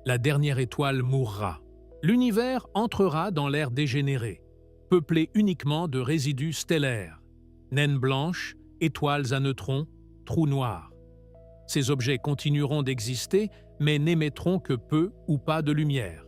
la dernière étoile mourra. L'univers entrera dans l'ère dégénérée. peuplés uniquement de résidus stellaires, naines blanches, étoiles à neutrons, trous noirs. Ces objets continueront d'exister, mais n'émettront que peu ou pas de lumière.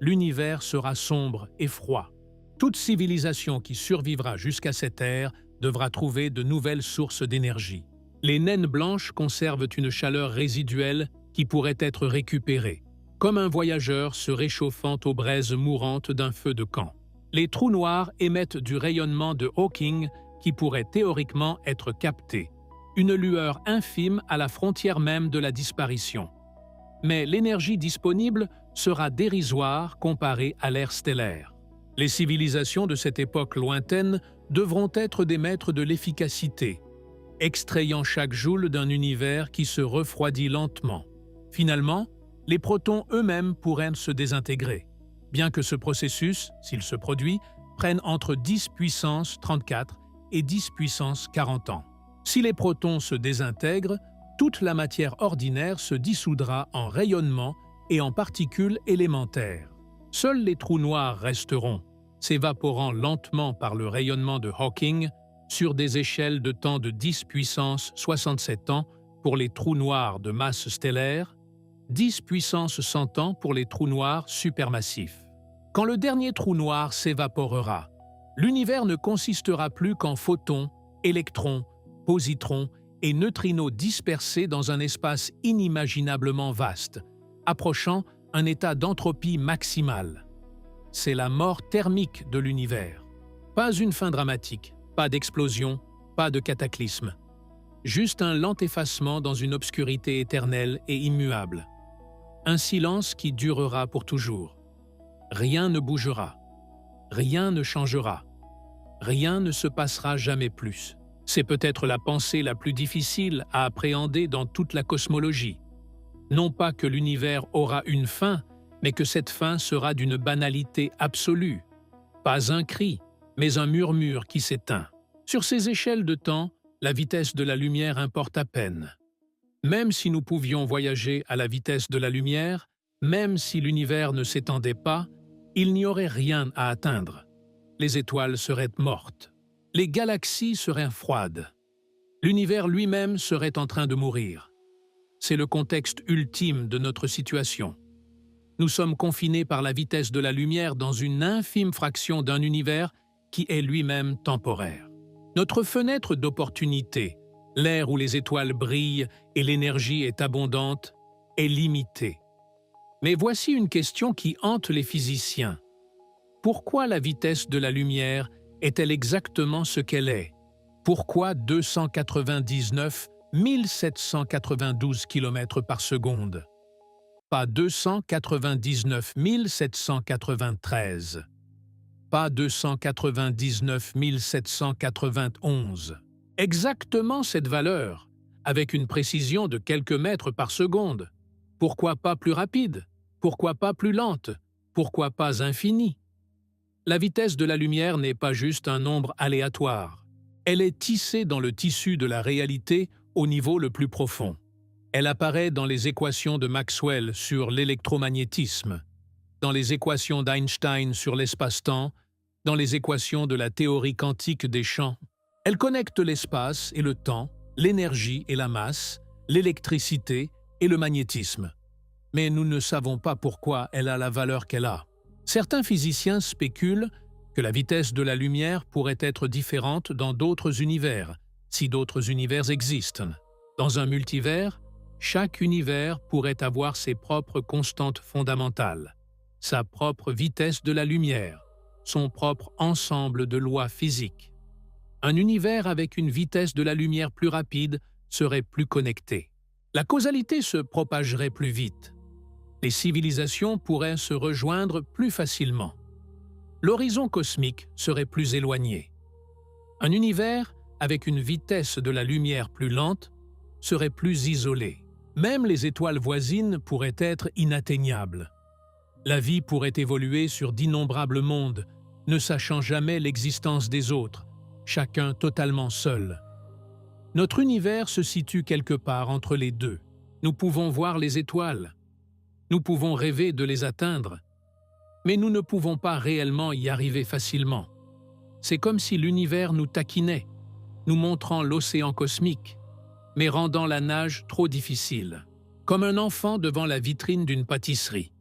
L'univers sera sombre et froid. Toute civilisation qui survivra jusqu'à cette ère devra trouver de nouvelles sources d'énergie. Les naines blanches conservent une chaleur résiduelle qui pourrait être récupérée, comme un voyageur se réchauffant aux braises mourantes d'un feu de camp. Les trous noirs émettent du rayonnement de Hawking qui pourrait théoriquement être capté, une lueur infime à la frontière même de la disparition. Mais l'énergie disponible sera dérisoire comparée à l'ère stellaire. Les civilisations de cette époque lointaine devront être des maîtres de l'efficacité, extrayant chaque joule d'un univers qui se refroidit lentement. Finalement, les protons eux-mêmes pourraient se désintégrer, bien que ce processus, s'il se produit, prenne entre 10 puissance 34 et 10 puissance 40 ans. Si les protons se désintègrent, toute la matière ordinaire se dissoudra en rayonnement et en particules élémentaires. Seuls les trous noirs resteront, s'évaporant lentement par le rayonnement de Hawking sur des échelles de temps de 10 puissance 67 ans pour les trous noirs de masse stellaire, 10 puissance 100 ans pour les trous noirs supermassifs. Quand le dernier trou noir s'évaporera, l'univers ne consistera plus qu'en photons, électrons, positrons et neutrinos dispersés dans un espace inimaginablement vaste, approchant un état d'entropie maximale. C'est la mort thermique de l'univers. Pas une fin dramatique, pas d'explosion, pas de cataclysme. Juste un lent effacement dans une obscurité éternelle et immuable. Un silence qui durera pour toujours. Rien ne bougera. Rien ne changera. Rien ne se passera jamais plus. C'est peut-être la pensée la plus difficile à appréhender dans toute la cosmologie. Non pas que l'univers aura une fin, mais que cette fin sera d'une banalité absolue. Pas un cri, mais un murmure qui s'éteint. Sur ces échelles de temps, la vitesse de la lumière importe à peine. Même si nous pouvions voyager à la vitesse de la lumière, même si l'univers ne s'étendait pas, il n'y aurait rien à atteindre. Les étoiles seraient mortes. Les galaxies seraient froides. L'univers lui-même serait en train de mourir. C'est le contexte ultime de notre situation. Nous sommes confinés par la vitesse de la lumière dans une infime fraction d'un univers qui est lui-même temporaire. Notre fenêtre d'opportunité, l'ère où les étoiles brillent et l'énergie est abondante, est limitée. Mais voici une question qui hante les physiciens. Pourquoi la vitesse de la lumière est-elle exactement ce qu'elle est? Pourquoi 299 1792 km par seconde? Pas 299 793. Pas 299 791. Exactement cette valeur, avec une précision de quelques mètres par seconde. Pourquoi pas plus rapide? Pourquoi pas plus lente? Pourquoi pas infinie? La vitesse de la lumière n'est pas juste un nombre aléatoire. Elle est tissée dans le tissu de la réalité au niveau le plus profond. Elle apparaît dans les équations de Maxwell sur l'électromagnétisme, dans les équations d'Einstein sur l'espace-temps, dans les équations de la théorie quantique des champs. Elle connecte l'espace et le temps, l'énergie et la masse, l'électricité et le magnétisme. Mais nous ne savons pas pourquoi elle a la valeur qu'elle a. Certains physiciens spéculent que la vitesse de la lumière pourrait être différente dans d'autres univers, si d'autres univers existent. Dans un multivers, chaque univers pourrait avoir ses propres constantes fondamentales, sa propre vitesse de la lumière, son propre ensemble de lois physiques. Un univers avec une vitesse de la lumière plus rapide serait plus connecté. La causalité se propagerait plus vite. Les civilisations pourraient se rejoindre plus facilement. L'horizon cosmique serait plus éloigné. Un univers avec une vitesse de la lumière plus lente serait plus isolé. Même les étoiles voisines pourraient être inatteignables. La vie pourrait évoluer sur d'innombrables mondes, ne sachant jamais l'existence des autres, chacun totalement seul. Notre univers se situe quelque part entre les deux. Nous pouvons voir les étoiles. Nous pouvons rêver de les atteindre. Mais nous ne pouvons pas réellement y arriver facilement. C'est comme si l'univers nous taquinait, nous montrant l'océan cosmique, mais rendant la nage trop difficile, comme un enfant devant la vitrine d'une pâtisserie.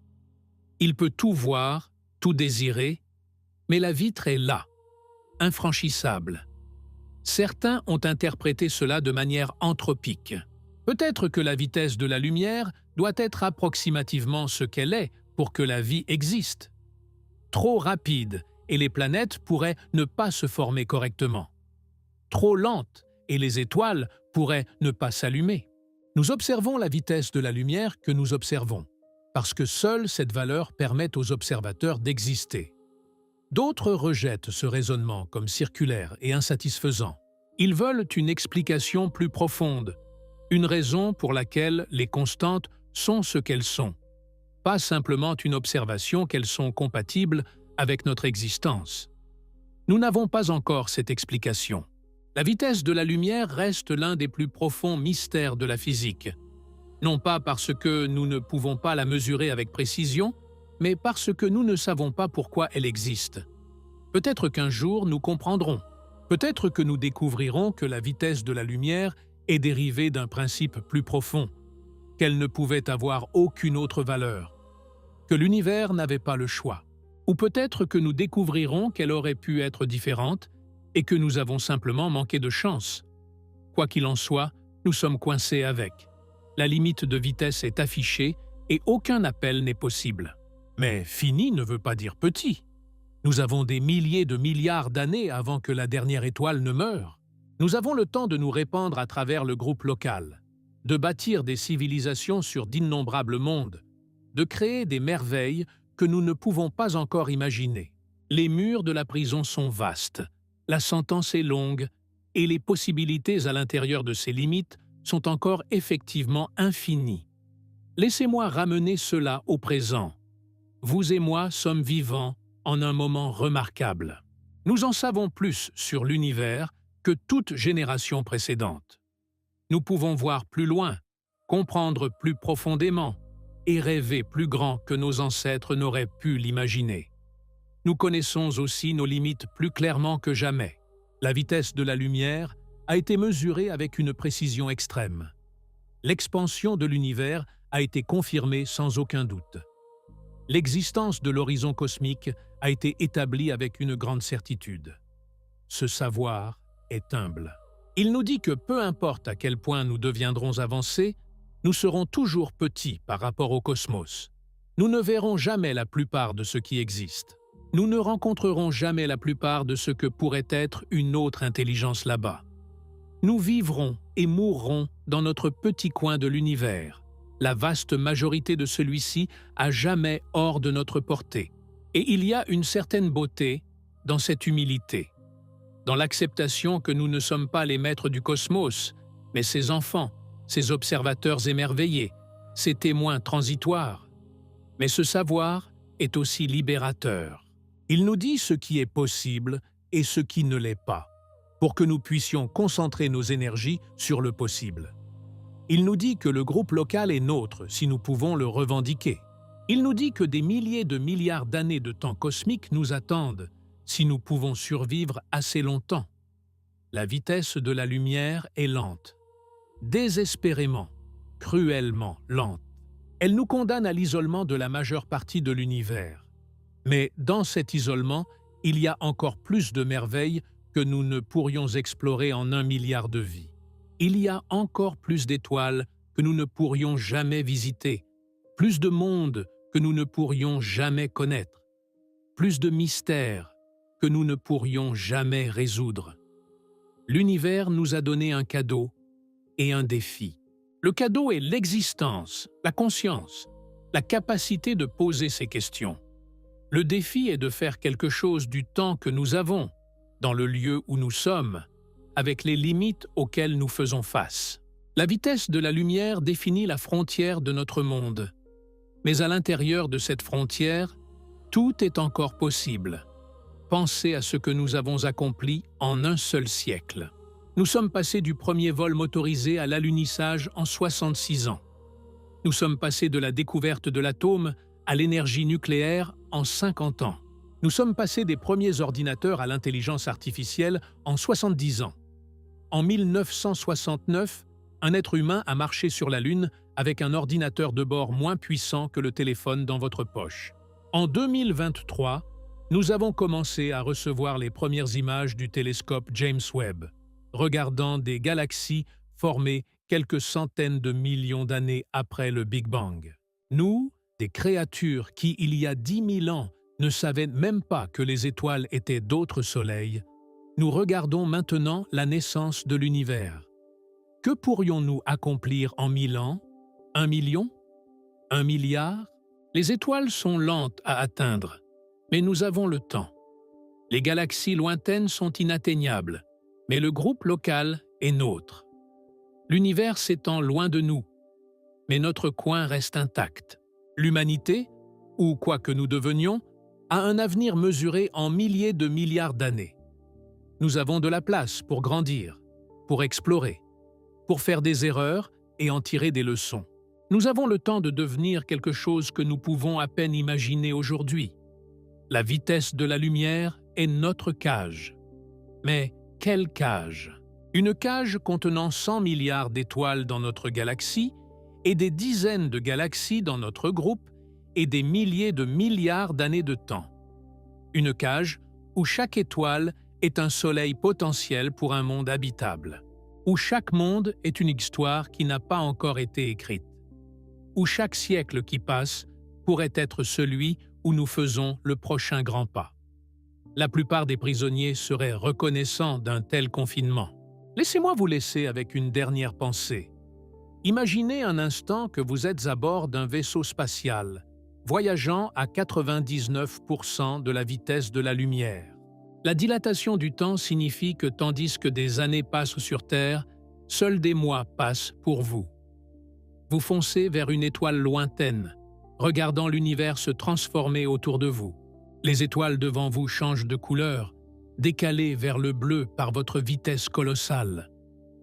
Il peut tout voir, tout désirer, mais la vitre est là, infranchissable. Certains ont interprété cela de manière anthropique. Peut-être que la vitesse de la lumière doit être approximativement ce qu'elle est pour que la vie existe. Trop rapide et les planètes pourraient ne pas se former correctement. Trop lente et les étoiles pourraient ne pas s'allumer. Nous observons la vitesse de la lumière que nous observons, parce que seule cette valeur permet aux observateurs d'exister. D'autres rejettent ce raisonnement comme circulaire et insatisfaisant. Ils veulent une explication plus profonde, une raison pour laquelle les constantes sont ce qu'elles sont, pas simplement une observation qu'elles sont compatibles avec notre existence. Nous n'avons pas encore cette explication. La vitesse de la lumière reste l'un des plus profonds mystères de la physique, non pas parce que nous ne pouvons pas la mesurer avec précision, mais parce que nous ne savons pas pourquoi elle existe. Peut-être qu'un jour nous comprendrons, peut-être que nous découvrirons que la vitesse de la lumière est dérivée d'un principe plus profond, qu'elle ne pouvait avoir aucune autre valeur, que l'univers n'avait pas le choix. Ou peut-être que nous découvrirons qu'elle aurait pu être différente et que nous avons simplement manqué de chance. Quoi qu'il en soit, nous sommes coincés avec. La limite de vitesse est affichée et aucun appel n'est possible. Mais fini ne veut pas dire petit. Nous avons des milliers de milliards d'années avant que la dernière étoile ne meure. Nous avons le temps de nous répandre à travers le groupe local, de bâtir des civilisations sur d'innombrables mondes, de créer des merveilles que nous ne pouvons pas encore imaginer. Les murs de la prison sont vastes, la sentence est longue, et les possibilités à l'intérieur de ces limites sont encore effectivement infinies. Laissez-moi ramener cela au présent. Vous et moi sommes vivants en un moment remarquable. Nous en savons plus sur l'univers que toute génération précédente. Nous pouvons voir plus loin, comprendre plus profondément et rêver plus grand que nos ancêtres n'auraient pu l'imaginer. Nous connaissons aussi nos limites plus clairement que jamais. La vitesse de la lumière a été mesurée avec une précision extrême. L'expansion de l'univers a été confirmée sans aucun doute. L'existence de l'horizon cosmique a été établie avec une grande certitude. Ce savoir est humble. Il nous dit que peu importe à quel point nous deviendrons avancés, nous serons toujours petits par rapport au cosmos. Nous ne verrons jamais la plupart de ce qui existe. Nous ne rencontrerons jamais la plupart de ce que pourrait être une autre intelligence là-bas. Nous vivrons et mourrons dans notre petit coin de l'univers, la vaste majorité de celui-ci à jamais hors de notre portée. Et il y a une certaine beauté dans cette humilité, dans l'acceptation que nous ne sommes pas les maîtres du cosmos, mais ses enfants, ses observateurs émerveillés, ses témoins transitoires. Mais ce savoir est aussi libérateur. Il nous dit ce qui est possible et ce qui ne l'est pas, pour que nous puissions concentrer nos énergies sur le possible. Il nous dit que le groupe local est nôtre si nous pouvons le revendiquer. Il nous dit que des milliers de milliards d'années de temps cosmique nous attendent si nous pouvons survivre assez longtemps. La vitesse de la lumière est lente, désespérément, cruellement lente. Elle nous condamne à l'isolement de la majeure partie de l'univers. Mais dans cet isolement, il y a encore plus de merveilles que nous ne pourrions explorer en 1 milliard de vies. Il y a encore plus d'étoiles que nous ne pourrions jamais visiter, plus de mondes que nous ne pourrions jamais connaître, plus de mystères que nous ne pourrions jamais résoudre. L'univers nous a donné un cadeau et un défi. Le cadeau est l'existence, la conscience, la capacité de poser ces questions. Le défi est de faire quelque chose du temps que nous avons, dans le lieu où nous sommes, avec les limites auxquelles nous faisons face. La vitesse de la lumière définit la frontière de notre monde. Mais à l'intérieur de cette frontière, tout est encore possible. Pensez à ce que nous avons accompli en un seul siècle. Nous sommes passés du premier vol motorisé à l'alunissage en 66 ans. Nous sommes passés de la découverte de l'atome à l'énergie nucléaire en 50 ans. Nous sommes passés des premiers ordinateurs à l'intelligence artificielle en 70 ans. En 1969, un être humain a marché sur la Lune avec un ordinateur de bord moins puissant que le téléphone dans votre poche. En 2023, nous avons commencé à recevoir les premières images du télescope James Webb, regardant des galaxies formées quelques centaines de millions d'années après le Big Bang. Nous, des créatures qui, il y a 10 000 ans, ne savaient même pas que les étoiles étaient d'autres soleils, nous regardons maintenant la naissance de l'univers. Que pourrions-nous accomplir en 1000 ans? 1 million? 1 milliard? Les étoiles sont lentes à atteindre, mais nous avons le temps. Les galaxies lointaines sont inatteignables, mais le groupe local est nôtre. L'univers s'étend loin de nous, mais notre coin reste intact. L'humanité, ou quoi que nous devenions, a un avenir mesuré en milliers de milliards d'années. Nous avons de la place pour grandir, pour explorer, pour faire des erreurs et en tirer des leçons. Nous avons le temps de devenir quelque chose que nous pouvons à peine imaginer aujourd'hui. La vitesse de la lumière est notre cage. Mais quelle cage? Une cage contenant 100 milliards d'étoiles dans notre galaxie et des dizaines de galaxies dans notre groupe et des milliers de milliards d'années de temps. Une cage où chaque étoile est un soleil potentiel pour un monde habitable, où chaque monde est une histoire qui n'a pas encore été écrite, où chaque siècle qui passe pourrait être celui où nous faisons le prochain grand pas. La plupart des prisonniers seraient reconnaissants d'un tel confinement. Laissez-moi vous laisser avec une dernière pensée. Imaginez un instant que vous êtes à bord d'un vaisseau spatial, voyageant à 99% de la vitesse de la lumière. La dilatation du temps signifie que tandis que des années passent sur Terre, seuls des mois passent pour vous. Vous foncez vers une étoile lointaine, regardant l'univers se transformer autour de vous. Les étoiles devant vous changent de couleur, décalées vers le bleu par votre vitesse colossale.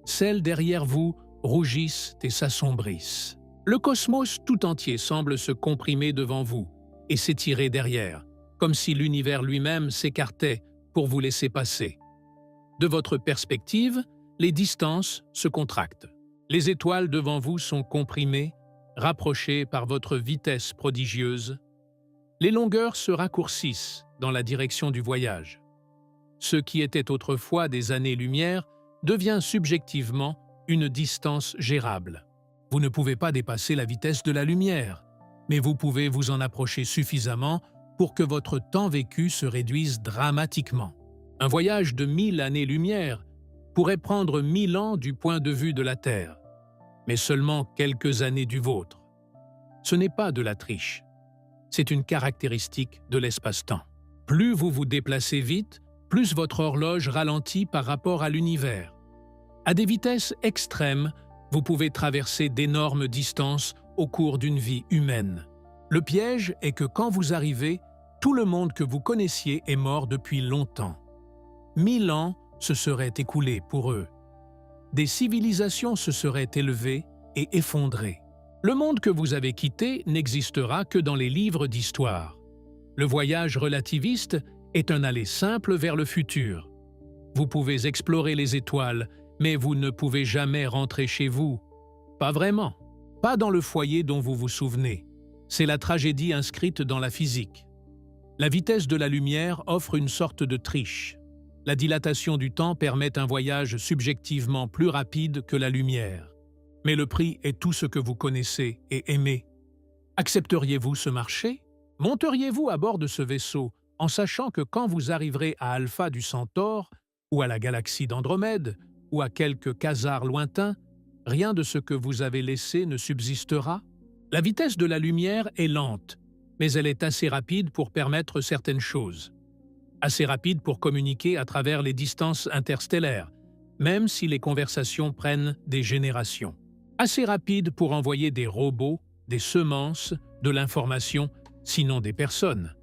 Celles derrière vous rougissent et s'assombrissent. Le cosmos tout entier semble se comprimer devant vous et s'étirer derrière, comme si l'univers lui-même s'écartait pour vous laisser passer. De votre perspective, les distances se contractent. Les étoiles devant vous sont comprimées, rapprochées par votre vitesse prodigieuse. Les longueurs se raccourcissent dans la direction du voyage. Ce qui était autrefois des années-lumière devient subjectivement une distance gérable. Vous ne pouvez pas dépasser la vitesse de la lumière, mais vous pouvez vous en approcher suffisamment pour que votre temps vécu se réduise dramatiquement. Un voyage de 1000 années-lumière pourrait prendre 1000 ans du point de vue de la Terre, mais seulement quelques années du vôtre. Ce n'est pas de la triche, c'est une caractéristique de l'espace-temps. Plus vous vous déplacez vite, plus votre horloge ralentit par rapport à l'univers. À des vitesses extrêmes, vous pouvez traverser d'énormes distances au cours d'une vie humaine. Le piège est que quand vous arrivez, tout le monde que vous connaissiez est mort depuis longtemps. 1000 ans se seraient écoulés pour eux. Des civilisations se seraient élevées et effondrées. Le monde que vous avez quitté n'existera que dans les livres d'histoire. Le voyage relativiste est un aller simple vers le futur. Vous pouvez explorer les étoiles, mais vous ne pouvez jamais rentrer chez vous. Pas vraiment. Pas dans le foyer dont vous vous souvenez. C'est la tragédie inscrite dans la physique. La vitesse de la lumière offre une sorte de triche. La dilatation du temps permet un voyage subjectivement plus rapide que la lumière. Mais le prix est tout ce que vous connaissez et aimez. Accepteriez-vous ce marché? Monteriez-vous à bord de ce vaisseau en sachant que quand vous arriverez à Alpha du Centaure, ou à la galaxie d'Andromède, ou à quelques quasars lointains, rien de ce que vous avez laissé ne subsistera? La vitesse de la lumière est lente, mais elle est assez rapide pour permettre certaines choses. Assez rapide pour communiquer à travers les distances interstellaires, même si les conversations prennent des générations. Assez rapide pour envoyer des robots, des semences, de l'information, sinon des personnes.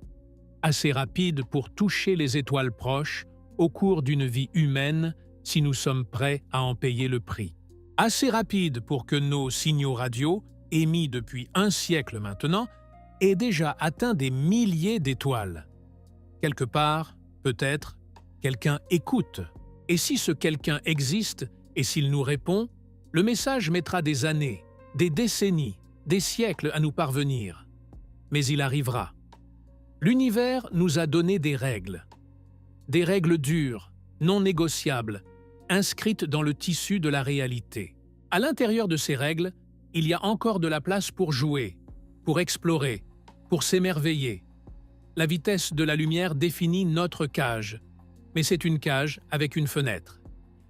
Assez rapide pour toucher les étoiles proches au cours d'une vie humaine si nous sommes prêts à en payer le prix. Assez rapide pour que nos signaux radio, émis depuis un siècle maintenant, aient déjà atteint des milliers d'étoiles. Quelque part, peut-être, quelqu'un écoute. Et si ce quelqu'un existe, et s'il nous répond, le message mettra des années, des décennies, des siècles à nous parvenir. Mais il arrivera. L'univers nous a donné des règles dures, non négociables, inscrites dans le tissu de la réalité. À l'intérieur de ces règles, il y a encore de la place pour jouer, pour explorer, pour s'émerveiller. La vitesse de la lumière définit notre cage, mais c'est une cage avec une fenêtre.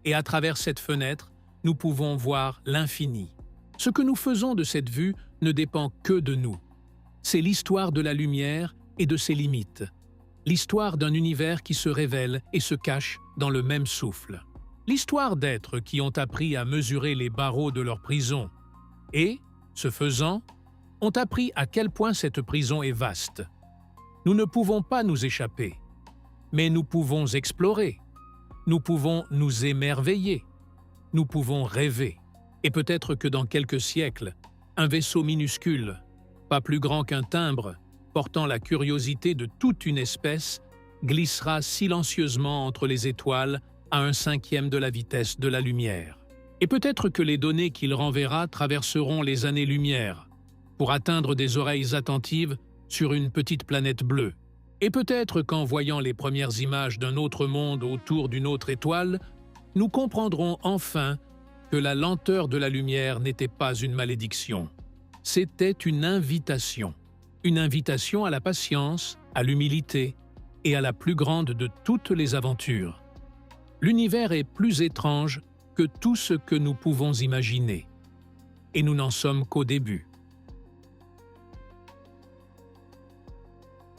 Et à travers cette fenêtre, nous pouvons voir l'infini. Ce que nous faisons de cette vue ne dépend que de nous. C'est l'histoire de la lumière et de ses limites. L'histoire d'un univers qui se révèle et se cache dans le même souffle. L'histoire d'êtres qui ont appris à mesurer les barreaux de leur prison et, ce faisant, ont appris à quel point cette prison est vaste. Nous ne pouvons pas nous échapper, mais nous pouvons explorer, nous pouvons nous émerveiller, nous pouvons rêver. Et peut-être que dans quelques siècles, un vaisseau minuscule, pas plus grand qu'un timbre, portant la curiosité de toute une espèce, glissera silencieusement entre les étoiles à 1/5 de la vitesse de la lumière. Et peut-être que les données qu'il renverra traverseront les années-lumière pour atteindre des oreilles attentives sur une petite planète bleue. Et peut-être qu'en voyant les premières images d'un autre monde autour d'une autre étoile, nous comprendrons enfin que la lenteur de la lumière n'était pas une malédiction. C'était une invitation à la patience, à l'humilité et à la plus grande de toutes les aventures. L'univers est plus étrange que tout ce que nous pouvons imaginer. Et nous n'en sommes qu'au début.